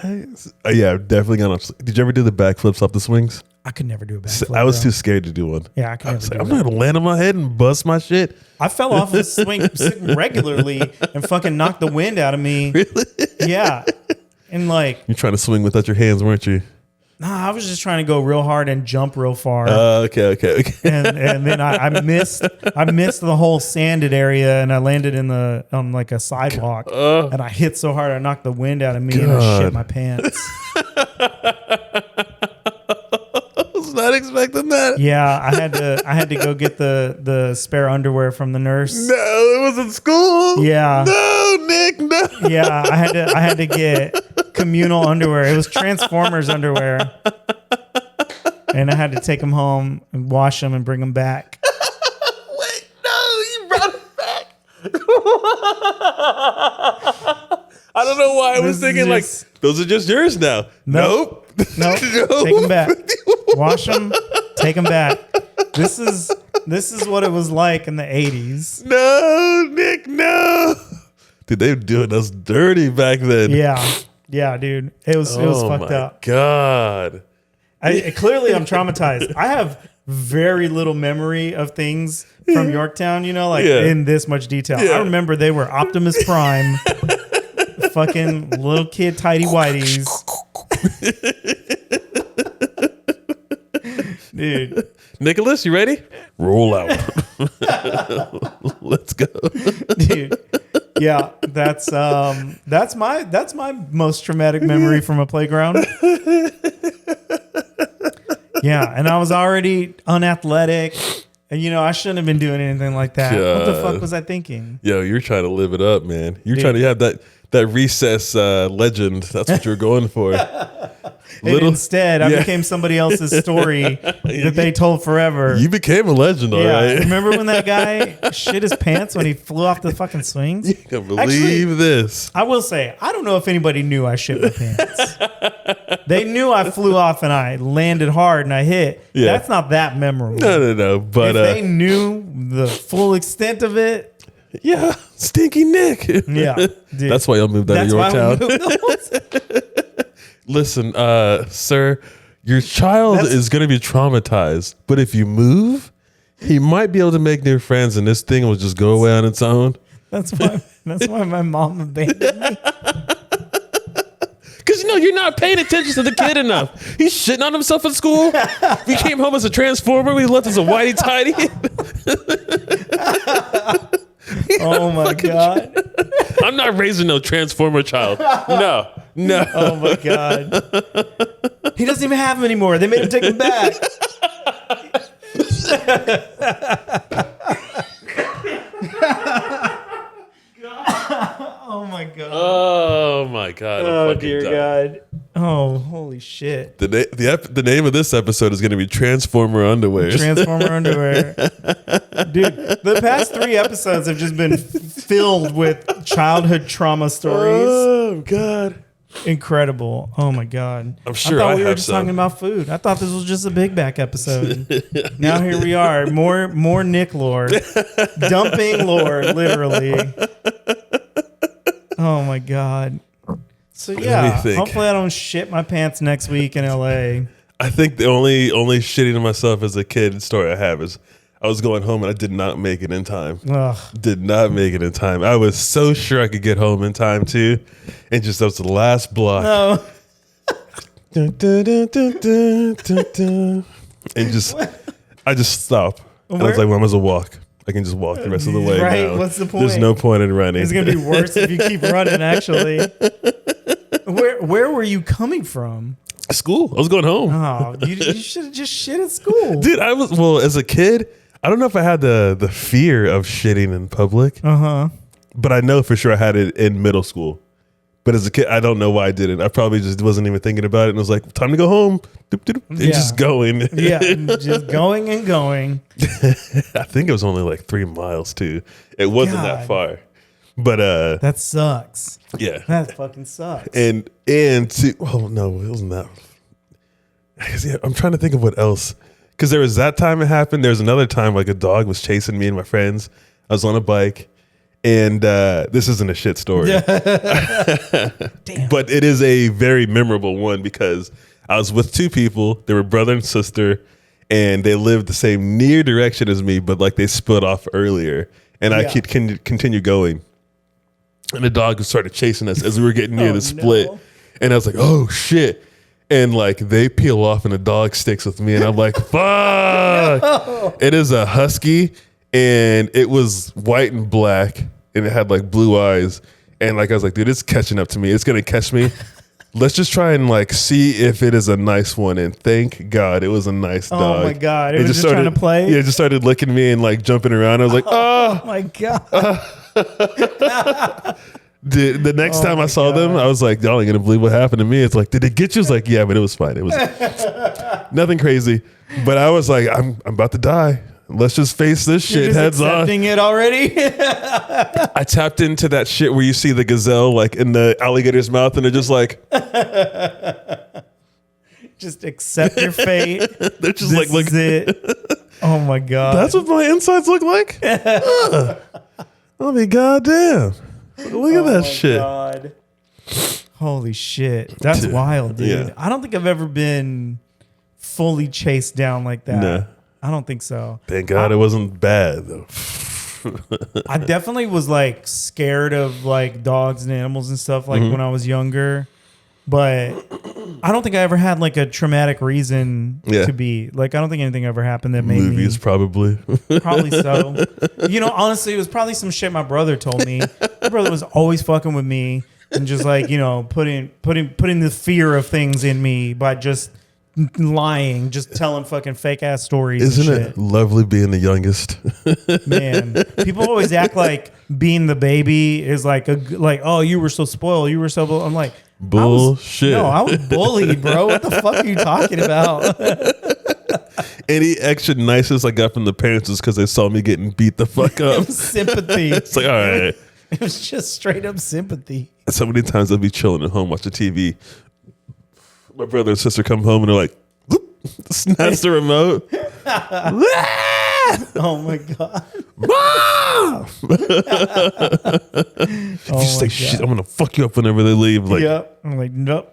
S1: Yeah, I've definitely gone off. Did you ever do the backflips off the swings?
S2: I could never do a backflip.
S1: I was too scared to do one.
S2: Yeah, I could never do
S1: I'm not going to land on my head and bust my shit.
S2: I fell off the swing regularly and fucking knocked the wind out of me.
S1: Really?
S2: Yeah. And like...
S1: You're trying to swing without your hands, weren't you?
S2: Nah, I was just trying to go real hard and jump real far.
S1: Okay.
S2: And then I missed the whole sanded area, and I landed on like a sidewalk, and I hit so hard I knocked the wind out of me and I shit my pants.
S1: I was not expecting that.
S2: Yeah, I had to go get the spare underwear from the nurse.
S1: No, it was in school.
S2: Yeah.
S1: No, Nick, no.
S2: Yeah, I had to get communal underwear. It was Transformers underwear. And I had to take them home and wash them and bring them back.
S1: Wait, no, you brought it back. I don't know why I was thinking like, those are just yours now. Nope.
S2: Nope. Take them back. Wash them. Take them back. This is what it was like in the 80s.
S1: No, Nick, no. Dude, they were doing us dirty back then.
S2: Yeah, dude. It was fucked up.
S1: God.
S2: Clearly, I'm traumatized. I have very little memory of things from Yorktown, in this much detail. I remember they were Optimus Prime, fucking little kid tighty whities. Dude.
S1: Nicholas, you ready? Roll out. Let's go.
S2: Dude. Yeah, that's my most traumatic memory from a playground. Yeah, and I was already unathletic, and I shouldn't have been doing anything like that. God. What the fuck was I thinking?
S1: Yo, you're trying to live it up, man. You're trying to have that recess legend. That's what you're going for.
S2: Instead, I became somebody else's story that they told forever.
S1: You became a legend, all right.
S2: Remember when that guy shit his pants when he flew off the fucking swings?
S1: You can believe this.
S2: I will say, I don't know if anybody knew I shit my pants. They knew I flew off and I landed hard and I hit. Yeah. That's not that memorable.
S1: No. But
S2: if they knew the full extent of it,
S1: Yeah, Stinky Nick.
S2: Yeah, dude.
S1: That's why y'all moved out of
S2: That's why we
S1: Yorktown.
S2: moved.
S1: Listen, sir, your child is going to be traumatized, but if you move, he might be able to make new friends, and this thing will just go away on its own.
S2: That's why my mom abandoned me.
S1: Because, you're not paying attention to the kid enough. He's shitting on himself at school. We came home as a transformer. We left as a whitey-tighty.
S2: Oh, my God.
S1: I'm not raising no transformer child. No.
S2: Oh, my God. He doesn't even have them anymore. They made him take them back. Oh my god.
S1: Oh my god.
S2: Oh dear god. Oh, holy shit.
S1: The name of this episode is going to be Transformer Underwear.
S2: Transformer Underwear. Dude, the past 3 episodes have just been filled with childhood trauma stories.
S1: Oh god.
S2: Incredible. Oh my god.
S1: I'm sure
S2: I thought we were
S1: have
S2: just
S1: some.
S2: talking about food. I thought this was just a Big Back episode. Now here we are. More Nick lore. Dumping lore, literally. Oh my god. So yeah, hopefully I don't shit my pants next week in LA.
S1: I think the only shitting to myself as a kid story I have is I was going home and I did not make it in time.
S2: Ugh.
S1: Did not make it in time. I was so sure I could get home in time too. And just that was the last block.
S2: No.
S1: And I just stopped. And I was like, well, I might as well walk. I can just walk the rest of the way.
S2: Right?
S1: Now.
S2: What's the point?
S1: There's no point in running.
S2: It's gonna be worse if you keep running. Actually, where were you coming from?
S1: School. I was going home.
S2: Oh, you should have just shit at school,
S1: Dude, as a kid, I don't know if I had the fear of shitting in public. But I know for sure I had it in middle school. But as a kid, I don't know why I didn't. I probably just wasn't even thinking about it. And it was like, time to go home. Doop, doop, doop. And just going.
S2: Yeah, just going and going.
S1: I think it was only like 3 miles too. It wasn't that far. But
S2: that sucks.
S1: yeah.
S2: That fucking sucks.
S1: No, it wasn't that. Yeah, I'm trying to think of what else. Because there was that time it happened. There was another time like a dog was chasing me and my friends. I was on a bike. And this isn't a shit story.
S2: Damn.
S1: But it is a very memorable one because I was with 2 people. They were brother and sister. And they lived the same near direction as me. But like they split off earlier. And I could continue going. And the dog started chasing us as we were getting near the split. No. And I was like, oh, shit. And like they peel off and the dog sticks with me. And I'm like, fuck. No. It is a husky. And it was white and black. And it had like blue eyes. And like I was like, dude, it's catching up to me. It's going to catch me. Let's just try and like see if it is a nice one. And thank God it was a nice dog.
S2: Oh my God. It was just trying to play?
S1: Yeah, it just started licking me and like jumping around. I was like, oh
S2: my God.
S1: Dude, the next time I saw them, I was like, y'all ain't gonna believe what happened to me. It's like, did it get you? It's like, yeah, but it was fine. It was nothing crazy. But I was like, I'm about to die. Let's just face this shit heads on.
S2: Accepting it already?
S1: I tapped into that shit where you see the gazelle like in the alligator's mouth and they're just like
S2: just accept your fate.
S1: They're just like, look.
S2: It. Oh my God.
S1: That's what my insides look like? I'll be goddamn. Look at that shit.
S2: God. Holy shit. That's wild, dude.
S1: Yeah.
S2: I don't think I've ever been fully chased down like that.
S1: Nah.
S2: I don't think so.
S1: Thank God it wasn't bad though.
S2: I definitely was like scared of like dogs and animals and stuff like when I was younger. But I don't think I ever had like a traumatic reason to be like, I don't think anything ever happened that made
S1: Movies
S2: me.
S1: probably.
S2: Probably so. You know, honestly, it was probably some shit my brother told me. My brother was always fucking with me and just like, you know, putting the fear of things in me by just lying, just telling fucking fake ass stories.
S1: Isn't
S2: and
S1: it
S2: shit.
S1: lovely being the youngest?
S2: Man, people always act like being the baby is like oh, you were so spoiled, you were so. I'm like,
S1: bullshit.
S2: I was bullied, bro. What the fuck are you talking about?
S1: Any extra niceness I got from the parents is because they saw me getting beat the fuck up.
S2: It was sympathy.
S1: It's like, all right.
S2: It was just straight up sympathy.
S1: So many times I'll be chilling at home watching TV. My brother and sister come home and they're like, whoop, snatch the remote.
S2: Oh my god.
S1: Mom!
S2: Oh
S1: She's
S2: my
S1: like, shit,
S2: God.
S1: I'm gonna fuck you up whenever they leave. Like,
S2: Yep. I'm like, nope.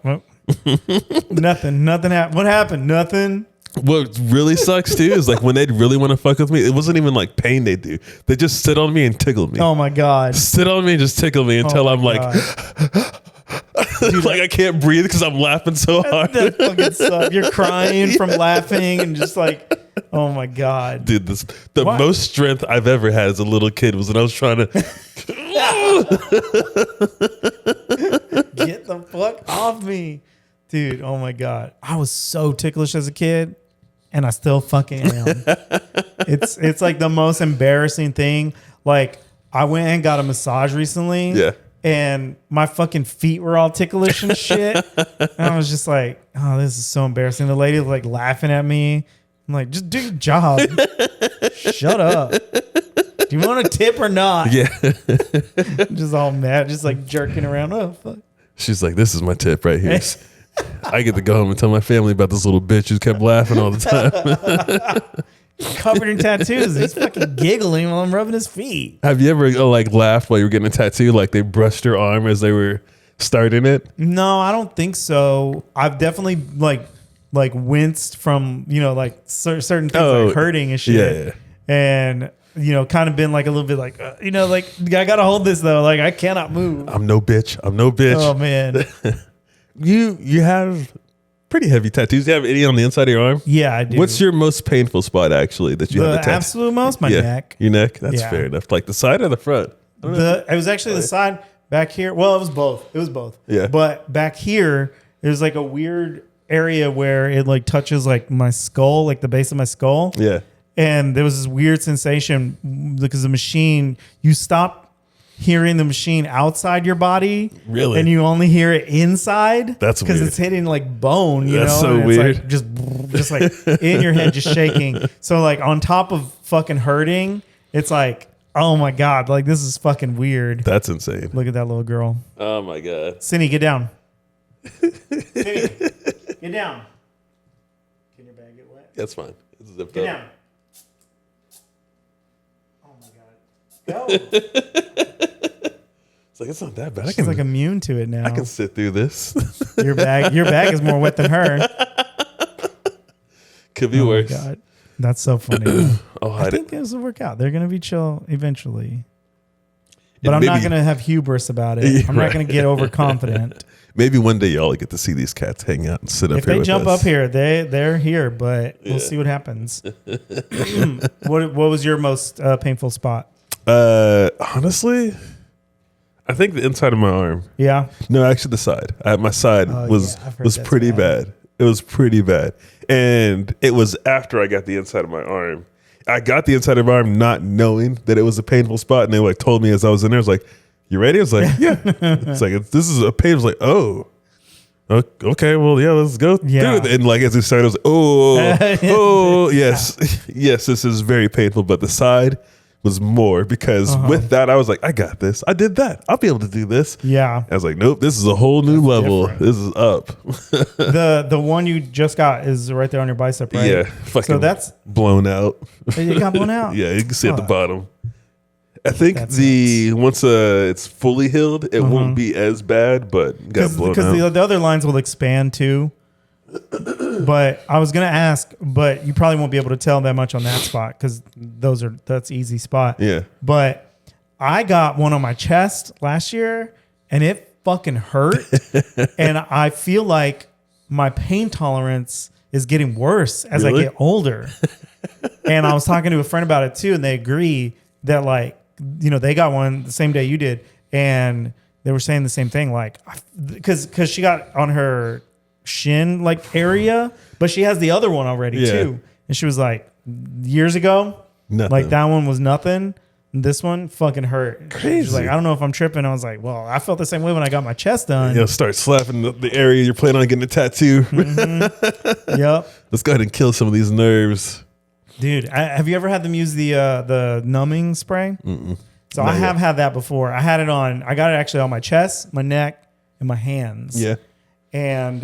S2: Nothing happened. What happened? Nothing.
S1: what really sucks too is like when they'd really want to fuck with me, it wasn't even like pain they do. They just sit on me and tickle me.
S2: Oh my god.
S1: Sit on me and just tickle me until
S2: my
S1: I'm like, like I can't breathe because I'm laughing so hard.
S2: That fucking sucks. You're crying from laughing and just like, oh my god.
S1: Dude, the
S2: What?
S1: most strength I've ever had as a little kid was when I was trying to.
S2: Get the fuck off me. Dude, oh my god. I was so ticklish as a kid and I still fucking am. It's like the most embarrassing thing. Like I went and got a massage recently.
S1: Yeah.
S2: And my fucking feet were all ticklish and shit. And I was just like, oh, this is so embarrassing. The lady was like laughing at me. I'm like, just do your job. Shut up. Do you want a tip or not?
S1: Yeah.
S2: Just all mad, just like jerking around. Oh, fuck.
S1: She's like, this is my tip right here. I get to go home and tell my family about this little bitch who kept laughing all the time.
S2: Covered in tattoos. He's fucking giggling while I'm rubbing his feet.
S1: Have you ever like laughed while you were getting a tattoo? Like they brushed your arm as they were starting it?
S2: No, I don't think so. I've definitely like winced from, like certain things like hurting and shit.
S1: Yeah.
S2: And, kind of been like a little bit like, like I got to hold this though. Like I cannot move.
S1: I'm no bitch.
S2: Oh man.
S1: You have pretty heavy tattoos. Do you have any on the inside of your arm?
S2: Yeah, I do.
S1: What's your most painful spot actually that you have a
S2: the
S1: tattoo?
S2: absolute most? My neck.
S1: Your neck? That's
S2: Yeah.
S1: fair enough. Like the side or the front?
S2: It was actually the side back here. Well, it was both.
S1: Yeah.
S2: But back here, there's like a weird area where it like touches like my skull, like the base of my skull.
S1: Yeah.
S2: And there was this weird sensation because the machine, you stop hearing the machine outside your body.
S1: Really?
S2: And you only hear it inside.
S1: That's
S2: because
S1: weird.
S2: it's hitting like bone, you
S1: That's
S2: know?
S1: so
S2: And it's
S1: weird.
S2: like just like in your head, just shaking. So like on top of fucking hurting, it's like, oh my God, like this is fucking weird.
S1: That's insane.
S2: Look at that little girl.
S1: Oh my God.
S2: Cindy, get down. Cindy, get down. Can your bag get wet?
S1: That's fine. It's zipped
S2: Get
S1: up.
S2: down. Oh my God. Go.
S1: It's like, it's not that bad.
S2: She's like immune to it now.
S1: I can sit through this.
S2: Your bag is more wet than her.
S1: Could be
S2: Oh my
S1: worse.
S2: God. That's so funny.
S1: I'll
S2: I
S1: hide
S2: think
S1: it.
S2: this will work out. They're going to be chill eventually.
S1: Yeah,
S2: But I'm not
S1: maybe-
S2: going to have hubris about it.
S1: Yeah,
S2: I'm not
S1: right.
S2: going to get overconfident.
S1: Maybe one day y'all get to see these cats hang out and sit up
S2: If
S1: here
S2: they
S1: with
S2: jump
S1: us.
S2: up here, they're here, but we'll see what happens. What was your most painful spot?
S1: Honestly, I think the inside of my arm.
S2: Yeah.
S1: No, actually the side. My side was
S2: yeah, I've heard
S1: was
S2: that's
S1: pretty
S2: bad.
S1: bad. It was pretty bad. And it was after I got the inside of my arm. I got the inside of my arm not knowing that it was a painful spot. And they like told me as I was in there, I was like, you ready? I was like, yeah. It's like, this is a pain. I was like, oh, okay, well, yeah, let's go
S2: Yeah.
S1: through it. And like, as it started, I was like, oh, yes. Yes, this is very painful. But the side was more because with that, I was like, I got this. I did that. I'll be able to do this.
S2: Yeah.
S1: I was like, nope, this is a whole new level.
S2: different.
S1: This is up.
S2: The one you just got is right there on your bicep, right?
S1: Yeah. Fucking
S2: So that's
S1: blown out.
S2: it got blown out.
S1: Yeah, you can see at the
S2: Fuck.
S1: bottom. I think
S2: That's
S1: once it's fully healed, it won't be as bad, but got blown
S2: Because
S1: out.
S2: the other lines will expand too. But I was gonna ask, but you probably won't be able to tell that much on that spot because that's easy spot.
S1: Yeah.
S2: But I got one on my chest last year and it fucking hurt. And I feel like my pain tolerance is getting worse as
S1: Really?
S2: I get older. And I was talking to a friend about it too, and they agree that like, they got one the same day you did, and they were saying the same thing, like, because she got on her shin like area, but she has the other one already
S1: Yeah.
S2: too, and she was like, years ago,
S1: Nothing.
S2: like that one was nothing. This one fucking hurt.
S1: Crazy.
S2: She's like, I don't know if I'm tripping. I was like, well, I felt the same way when I got my chest done.
S1: Start slapping the area you're planning on getting a tattoo.
S2: Yep.
S1: Let's go ahead and kill some of these nerves.
S2: Dude, have you ever had them use the numbing spray? Mm-mm. So
S1: Not
S2: I have
S1: yet.
S2: had that before. I got it actually on my chest, my neck, and my hands.
S1: Yeah.
S2: And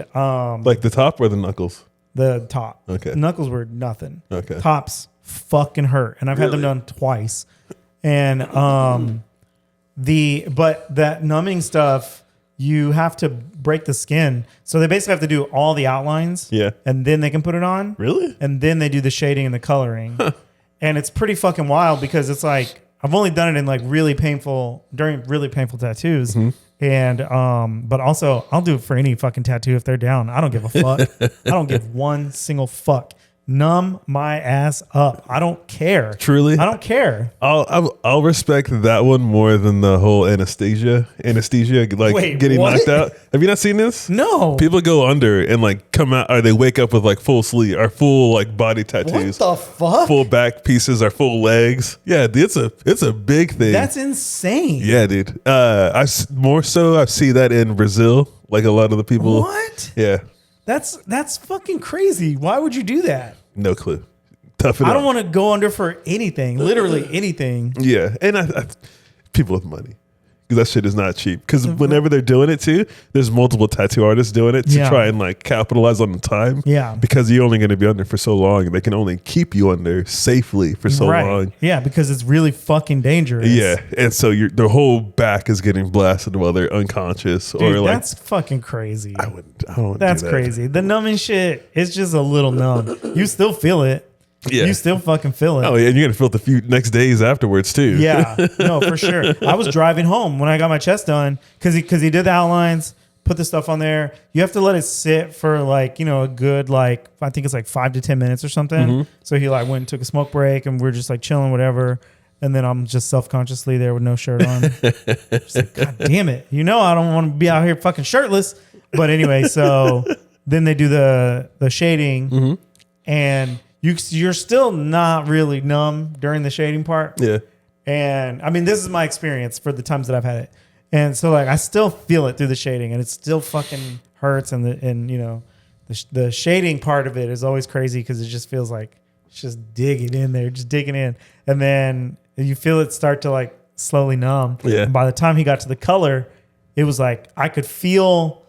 S1: Like the top or the knuckles?
S2: the top.
S1: Okay.
S2: Knuckles were nothing.
S1: Okay.
S2: Tops fucking hurt, and I've had them
S1: Really?
S2: done twice. And but that numbing stuff, you have to break the skin. So they basically have to do all the outlines.
S1: Yeah.
S2: And then they can put it on.
S1: Really?
S2: And then they do the shading and the coloring. And it's pretty fucking wild because it's like I've only done it in like during really painful tattoos. And but also I'll do it for any fucking tattoo if they're down. I don't give a fuck. I don't give one single fuck. Numb my ass up. I don't care.
S1: Truly?
S2: I don't care.
S1: I'll respect that one more than the whole anesthesia, like
S2: Wait,
S1: getting
S2: what?
S1: knocked out. Have you not seen this?
S2: No.
S1: People go under and like come out, or they wake up with like full sleeve or full like body tattoos.
S2: What the fuck?
S1: Full back pieces or full legs. Yeah, dude, it's a big thing.
S2: That's insane.
S1: Yeah, dude. I see that in Brazil. Like a lot of the people.
S2: What?
S1: Yeah.
S2: That's fucking crazy. Why would you do that?
S1: No clue. Tough it
S2: I
S1: out.
S2: don't want to go under for anything. Literally anything.
S1: Yeah, and I people with money, because that shit is not cheap. Because whenever they're doing it too, there's multiple tattoo artists doing it to
S2: Yeah.
S1: try and like capitalize on the time.
S2: Yeah.
S1: because you're only going to be under for so long, and they can only keep you under safely for so long.
S2: Yeah, because it's really fucking dangerous.
S1: Yeah, and so their whole back is getting blasted while they're unconscious.
S2: Dude,
S1: or like,
S2: that's fucking crazy.
S1: I don't.
S2: That's
S1: do that.
S2: crazy. The numbing shit is just a little numb. You still feel it.
S1: Yeah.
S2: You still fucking feel it.
S1: Oh yeah, and you're gonna feel it the few next days afterwards too.
S2: Yeah, no, for sure. I was driving home when I got my chest done because he did the outlines, put the stuff on there. You have to let it sit for like, a good, like, I think it's like 5 to 10 minutes or something. So he like went and took a smoke break and we're just like chilling, whatever. And then I'm just self-consciously there with no shirt on. Just like, God damn it. I don't want to be out here fucking shirtless. But anyway, so then they do the shading and you're still not really numb during the shading part.
S1: Yeah.
S2: And I mean, this is my experience for the times that I've had it. And so like, I still feel it through the shading and it still fucking hurts. And the shading part of it is always crazy because it just feels like it's just digging in there, just digging in. And then you feel it start to like slowly numb.
S1: Yeah.
S2: And by the time he got to the color, it was like, I could feel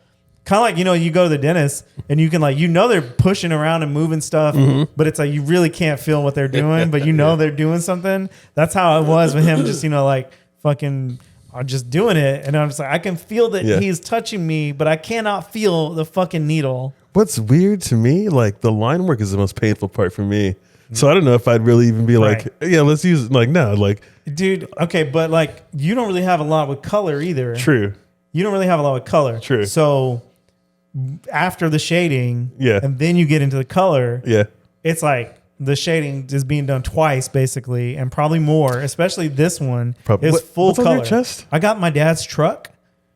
S2: kind of like, you go to the dentist and you can like, they're pushing around and moving stuff, but it's like, you really can't feel what they're doing, but they're doing something. That's how it was with him. Just, like fucking just doing it. And I'm just like, I can feel that he's touching me, but I cannot feel the fucking needle.
S1: What's weird to me, like the line work is the most painful part for me. So I don't know if I'd really even be like, yeah, let's use it. Like, no, like,
S2: dude. Okay. But like, you don't really have a lot with color either.
S1: True.
S2: You don't really have a lot with color.
S1: True.
S2: So after the shading, and then you get into the color, it's like the shading is being done twice basically, and probably more, especially this one is full
S1: what's
S2: color.
S1: on your chest?
S2: I got my dad's truck.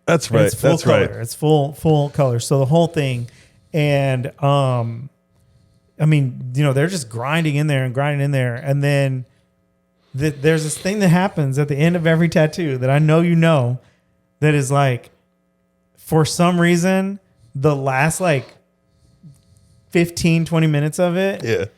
S1: That's right.
S2: It's full
S1: That's
S2: color.
S1: right.
S2: It's full color. So the whole thing, and I mean, they're just grinding in there, and then there's this thing that happens at the end of every tattoo that I know that is like, for some reason, the last like 15, 20 minutes of it,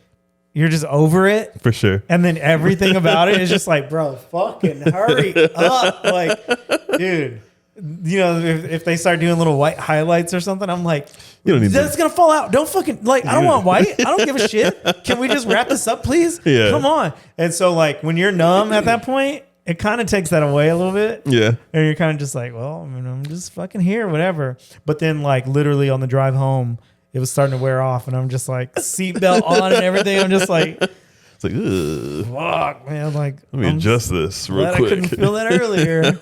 S2: you're just over it.
S1: For sure.
S2: And then everything about it is just like, bro, fucking hurry up. Like, dude, if they start doing little white highlights or something, I'm like,
S1: you don't need
S2: that's going to fall out. Don't fucking, like, I don't want white. I don't give a shit. Can we just wrap this up, please?
S1: Yeah.
S2: Come on. And so, like, when you're numb at that point, it kind of takes that away a little bit.
S1: Yeah.
S2: And you're kind of just like, well, I mean, I'm just fucking here, whatever. But then, like, literally on the drive home, it was starting to wear off. And I'm just like, seatbelt on and everything. I'm just like,
S1: it's like, ugh.
S2: Fuck, man. Like,
S1: Let me adjust this real
S2: glad
S1: quick.
S2: I couldn't feel that earlier.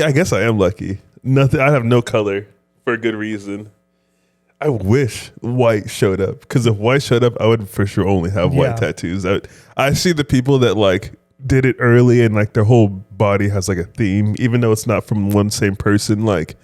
S1: I guess I am lucky. Nothing. I have no color for a good reason. I wish white showed up, because if white showed up, I would for sure only have white tattoos. I see the people that like did it early and like their whole body has like a theme, even though it's not from one same person. Like,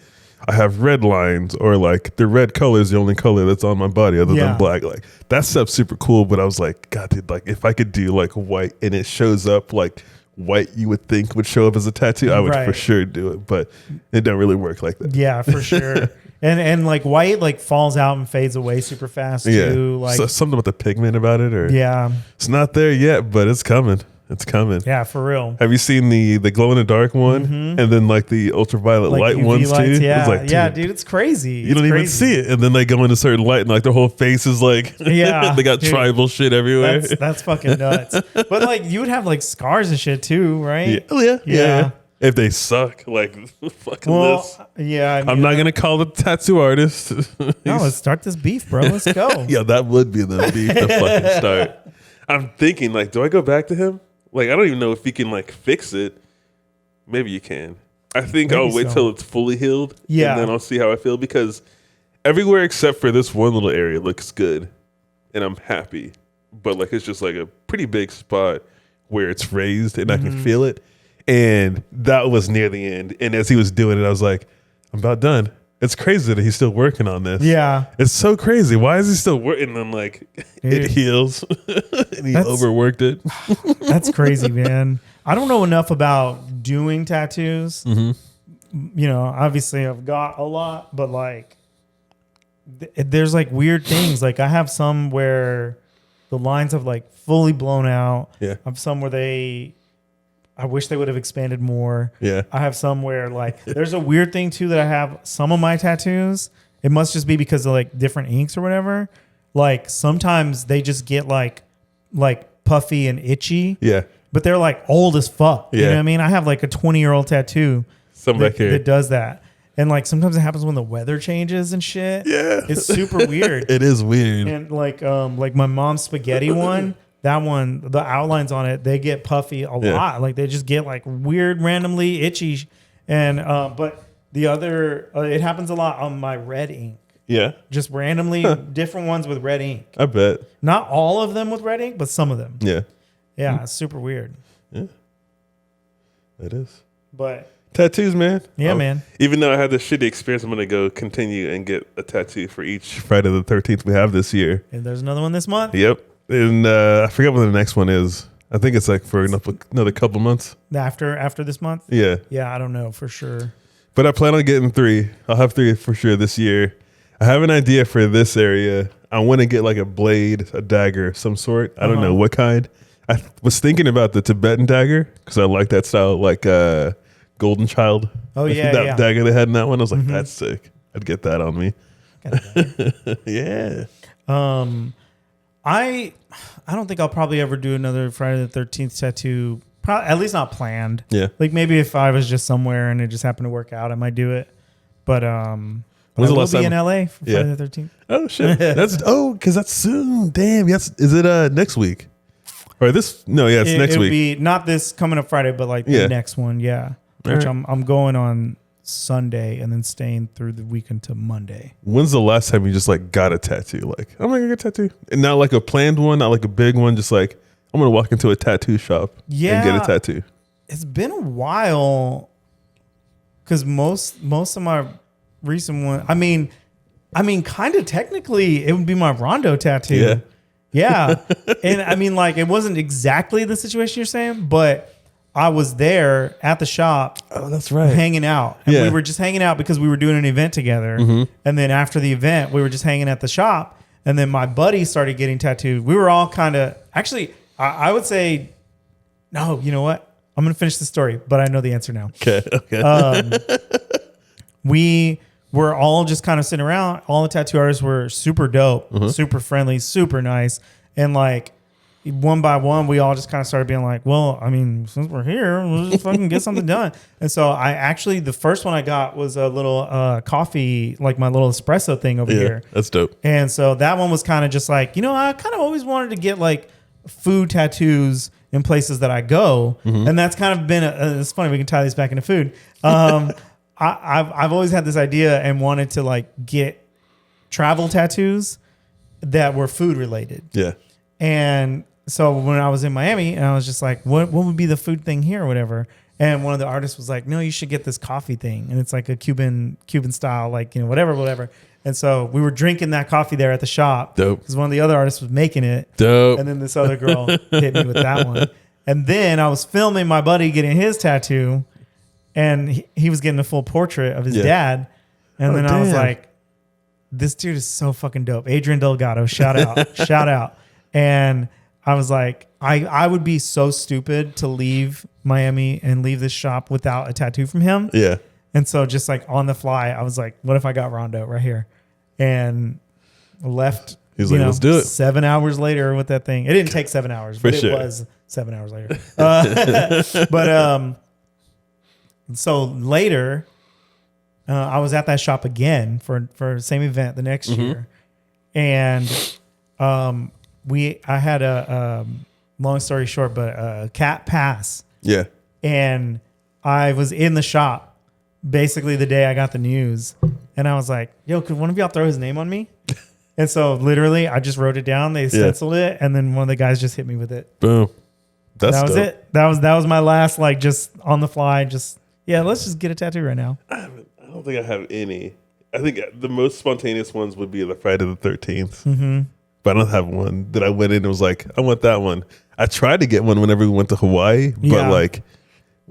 S1: I have red lines, or like the red color is the only color that's on my body other than black. Like, that stuff's super cool. But I was like, God, dude, like if I could do like white and it shows up like white you would think would show up as a tattoo, I would for sure do it. But it don't really work like that.
S2: Yeah, for sure. And like white like falls out and fades away super fast too. Like,
S1: so something with the pigment about it, or
S2: yeah,
S1: it's not there yet, but it's coming. It's coming.
S2: Yeah, for real.
S1: Have you seen the glow in the dark one, and then like the ultraviolet
S2: Like
S1: light
S2: UV
S1: ones
S2: lights,
S1: too?
S2: yeah,
S1: It's like,
S2: yeah, dude, it's crazy.
S1: You don't even see it, and then they go into certain light, and like their whole face is like,
S2: Yeah,
S1: they got
S2: dude.
S1: tribal shit everywhere.
S2: That's fucking nuts. But like, you would have like scars and shit too, right?
S1: Yeah. Oh yeah,
S2: Yeah.
S1: yeah. If they suck, like fucking
S2: Well,
S1: this.
S2: yeah. I mean,
S1: I'm not gonna call the tattoo artist.
S2: No, let's start this beef, bro. Let's go.
S1: Yeah, that would be the beef to fucking start. I'm thinking, like, do I go back to him? Like, I don't even know if he can like fix it. Maybe you can. I think
S2: Maybe
S1: I'll wait
S2: so.
S1: till it's fully healed.
S2: Yeah.
S1: And then I'll see how I feel, because everywhere except for this one little area looks good. And I'm happy. But like, it's just like a pretty big spot where it's raised and I can feel it. And that was near the end. And as he was doing it, I was like, I'm about done. It's crazy that he's still working on this.
S2: Yeah.
S1: It's so crazy. Why is he still working? And I'm like,
S2: Dude.
S1: it heals. And he overworked it.
S2: That's crazy, man. I don't know enough about doing tattoos. You know, obviously I've got a lot, but like, there's like weird things. Like I have some where the lines have like fully blown out.
S1: Yeah.
S2: I have some where I wish they would have expanded more.
S1: Yeah.
S2: I have some where like there's a weird thing too that I have some of my tattoos. It must just be because of like different inks or whatever. Like sometimes they just get like puffy and itchy.
S1: Yeah.
S2: But they're like old as fuck. You
S1: Yeah.
S2: know what I mean? I have like a 20-year-old tattoo
S1: Back here.
S2: that does that. And like sometimes it happens when the weather changes and shit.
S1: Yeah.
S2: It's super weird.
S1: It is weird.
S2: And like my mom's spaghetti one, that one, the outlines on it, they get puffy a lot. Like they just get like weird, randomly itchy. And but the other, it happens a lot on my red ink.
S1: Yeah.
S2: Just randomly different ones with red ink.
S1: I bet.
S2: Not all of them with red ink, but some of them.
S1: Yeah.
S2: Yeah, it's super weird.
S1: Yeah. It is.
S2: But
S1: Tattoos, man.
S2: yeah, man.
S1: Even though I had this shitty experience, I'm going to go continue and get a tattoo for each Friday the 13th we have this year.
S2: And there's another one this month.
S1: Yep. And I forget when the next one is. I think it's like for another couple months.
S2: After this month?
S1: Yeah.
S2: Yeah, I don't know for sure.
S1: But I plan on getting 3. I'll have 3 for sure this year. I have an idea for this area. I want to get like a blade, a dagger of some sort. I don't know what kind. I was thinking about the Tibetan dagger because I like that style, like Golden Child.
S2: Oh, yeah,
S1: that
S2: yeah.
S1: dagger they had in that one. I was like, that's sick. I'd get that on me. Yeah.
S2: I don't think I'll probably ever do another Friday the 13th tattoo. At least not planned.
S1: Yeah.
S2: Like maybe if I was just somewhere and it just happened to work out, I might do it. But
S1: When's
S2: I
S1: the
S2: will
S1: last
S2: be
S1: time?
S2: in LA for Friday the 13th.
S1: Oh shit. Because that's soon. Damn. Yes. Is it next week? Or this? No. Yeah. It's next
S2: It'll
S1: week.
S2: be not this coming up Friday, but like the next one. Yeah. Which
S1: All right.
S2: I'm going on Sunday and then staying through the week until Monday.
S1: When's the last time you just like got a tattoo? Like, I'm gonna get a tattoo, and not like a planned one, not like a big one. Just like I'm gonna walk into a tattoo shop and get a tattoo.
S2: It's been a while because most of my recent one. I mean, kind of technically, it would be my Rondo tattoo. Yeah. And I mean, like, it wasn't exactly the situation you're saying, but I was there at the shop.
S1: Oh, that's right.
S2: Hanging out. And
S1: Yeah.
S2: we were just hanging out because we were doing an event together. And then after the event, we were just hanging at the shop. And then my buddy started getting tattooed. We were all kind of, actually, I would say, no, you know what? I'm going to finish the story, but I know the answer now.
S1: Okay.
S2: We were all just kind of sitting around. All the tattoo artists were super dope, super friendly, super nice. And like one by one, we all just kind of started being like, well, I mean, since we're here, we'll just fucking get something done. And so the first one I got was a little coffee, like my little espresso thing over here.
S1: That's dope.
S2: And so that one was kind of just like, I kind of always wanted to get like food tattoos in places that I go. And that's kind of been, it's funny, we can tie this back into food. I've always had this idea and wanted to like get travel tattoos that were food related.
S1: Yeah.
S2: And so when I was in Miami and I was just like, what would be the food thing here or whatever? And one of the artists was like, no, you should get this coffee thing. And it's like a Cuban style, like, whatever. And so we were drinking that coffee there at the shop.
S1: Dope.
S2: Because one of the other artists was making it.
S1: Dope.
S2: And then this other girl hit me with that one. And then I was filming my buddy getting his tattoo, and he was getting a full portrait of his dad. And then I was like, this dude is so fucking dope. Adrian Delgado, shout out. And I was like, I would be so stupid to leave Miami and leave this shop without a tattoo from him.
S1: Yeah.
S2: And so just like on the fly, I was like, what if I got Rondo right here? And left.
S1: He's like, let's do it.
S2: 7 hours later with that thing. It didn't take 7 hours, but
S1: sure.
S2: it was 7 hours later. So later, I was at that shop again for the same event the next year. And I had a long story short, but a cat pass.
S1: Yeah.
S2: And I was in the shop basically the day I got the news. And I was like, yo, could one of y'all throw his name on me? And so literally I just wrote it down. They stenciled it. And then one of the guys just hit me with it.
S1: Boom. That
S2: was
S1: dope.
S2: it. That was my last, like, just on the fly. Let's just get a tattoo right now.
S1: I don't think I have any. I think the most spontaneous ones would be the Friday the 13th.
S2: Mm-hmm.
S1: But I don't have one that I went in and was like, I want that one. I tried to get one whenever we went to Hawaii, but like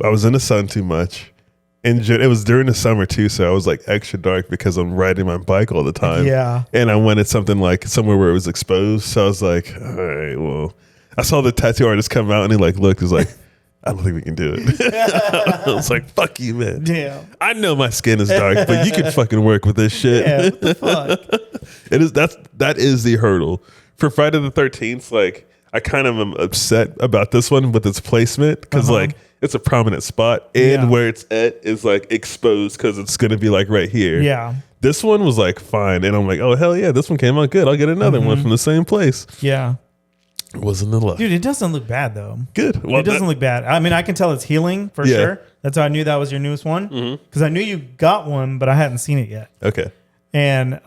S1: I was in the sun too much. And it was during the summer too, so I was like extra dark because I'm riding my bike all the time.
S2: Yeah.
S1: And I wanted something like somewhere where it was exposed. So I was like, all right, well, I saw the tattoo artist come out and he like looked, he's like, I don't think we can do it. I was like, fuck you, man.
S2: Damn.
S1: I know my skin is dark, but you can fucking work with this shit.
S2: Yeah, what the fuck?
S1: That is the hurdle. For Friday the 13th, like I kind of am upset about this one with its placement because like it's a prominent spot and where it's at is like exposed because it's gonna be like right here.
S2: Yeah.
S1: This one was like fine, and I'm like, oh hell yeah, this one came out good. I'll get another one from the same place.
S2: Yeah.
S1: It wasn't enough.
S2: Dude, it doesn't look bad though.
S1: Good. Well,
S2: it doesn't look bad. I mean, I can tell it's healing for sure. That's how I knew that was your newest one because I knew you got one, but I hadn't seen it yet.
S1: Okay.
S2: And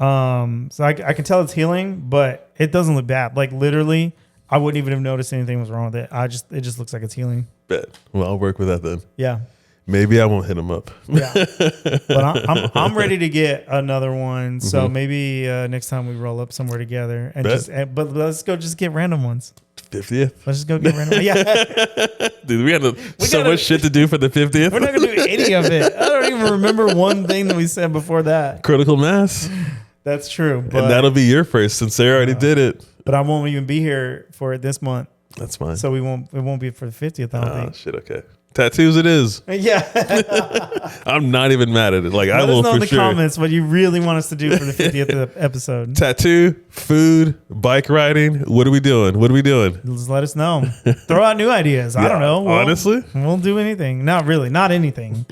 S2: so I can tell it's healing, but it doesn't look bad. Like literally, I wouldn't even have noticed anything was wrong with it. It just looks like it's healing.
S1: Bet. Well, I'll work with that then.
S2: Yeah.
S1: Maybe I won't hit him up.
S2: Yeah. But I'm ready to get another one. So maybe next time we roll up somewhere together and but let's go just get random ones.
S1: 50th.
S2: Let's just go get random. Yeah.
S1: Dude, we had so much shit to do for the 50th.
S2: We're not going to do any of it. I don't even remember one thing that we said before that.
S1: Critical mass.
S2: That's true. But,
S1: and that'll be your first since Sarah already did it.
S2: But I won't even be here for it this month.
S1: That's fine.
S2: So it won't be for the 50th, I don't think.
S1: Shit, okay. Tattoos it is.
S2: Yeah.
S1: I'm not even mad at it. Like
S2: Let
S1: I will
S2: us know
S1: for
S2: in the
S1: sure.
S2: comments what you really want us to do for the 50th episode.
S1: Tattoo, food, bike riding. What are we doing?
S2: Just let us know. Throw out new ideas. I don't know.
S1: Honestly,
S2: we'll do anything. Not really. Not anything.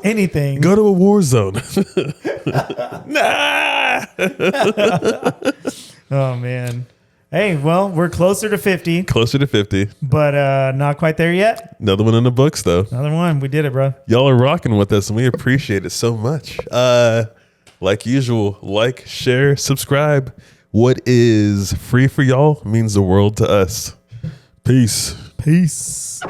S2: Anything.
S1: Go to a war zone. Nah.
S2: Oh man. Hey, well, we're closer to 50.
S1: Closer to 50.
S2: But not quite there yet.
S1: Another one in the books, though.
S2: Another one. We did it, bro.
S1: Y'all are rocking with us, and we appreciate it so much. Like usual, like, share, subscribe. What is free for y'all means the world to us. Peace.
S2: Peace.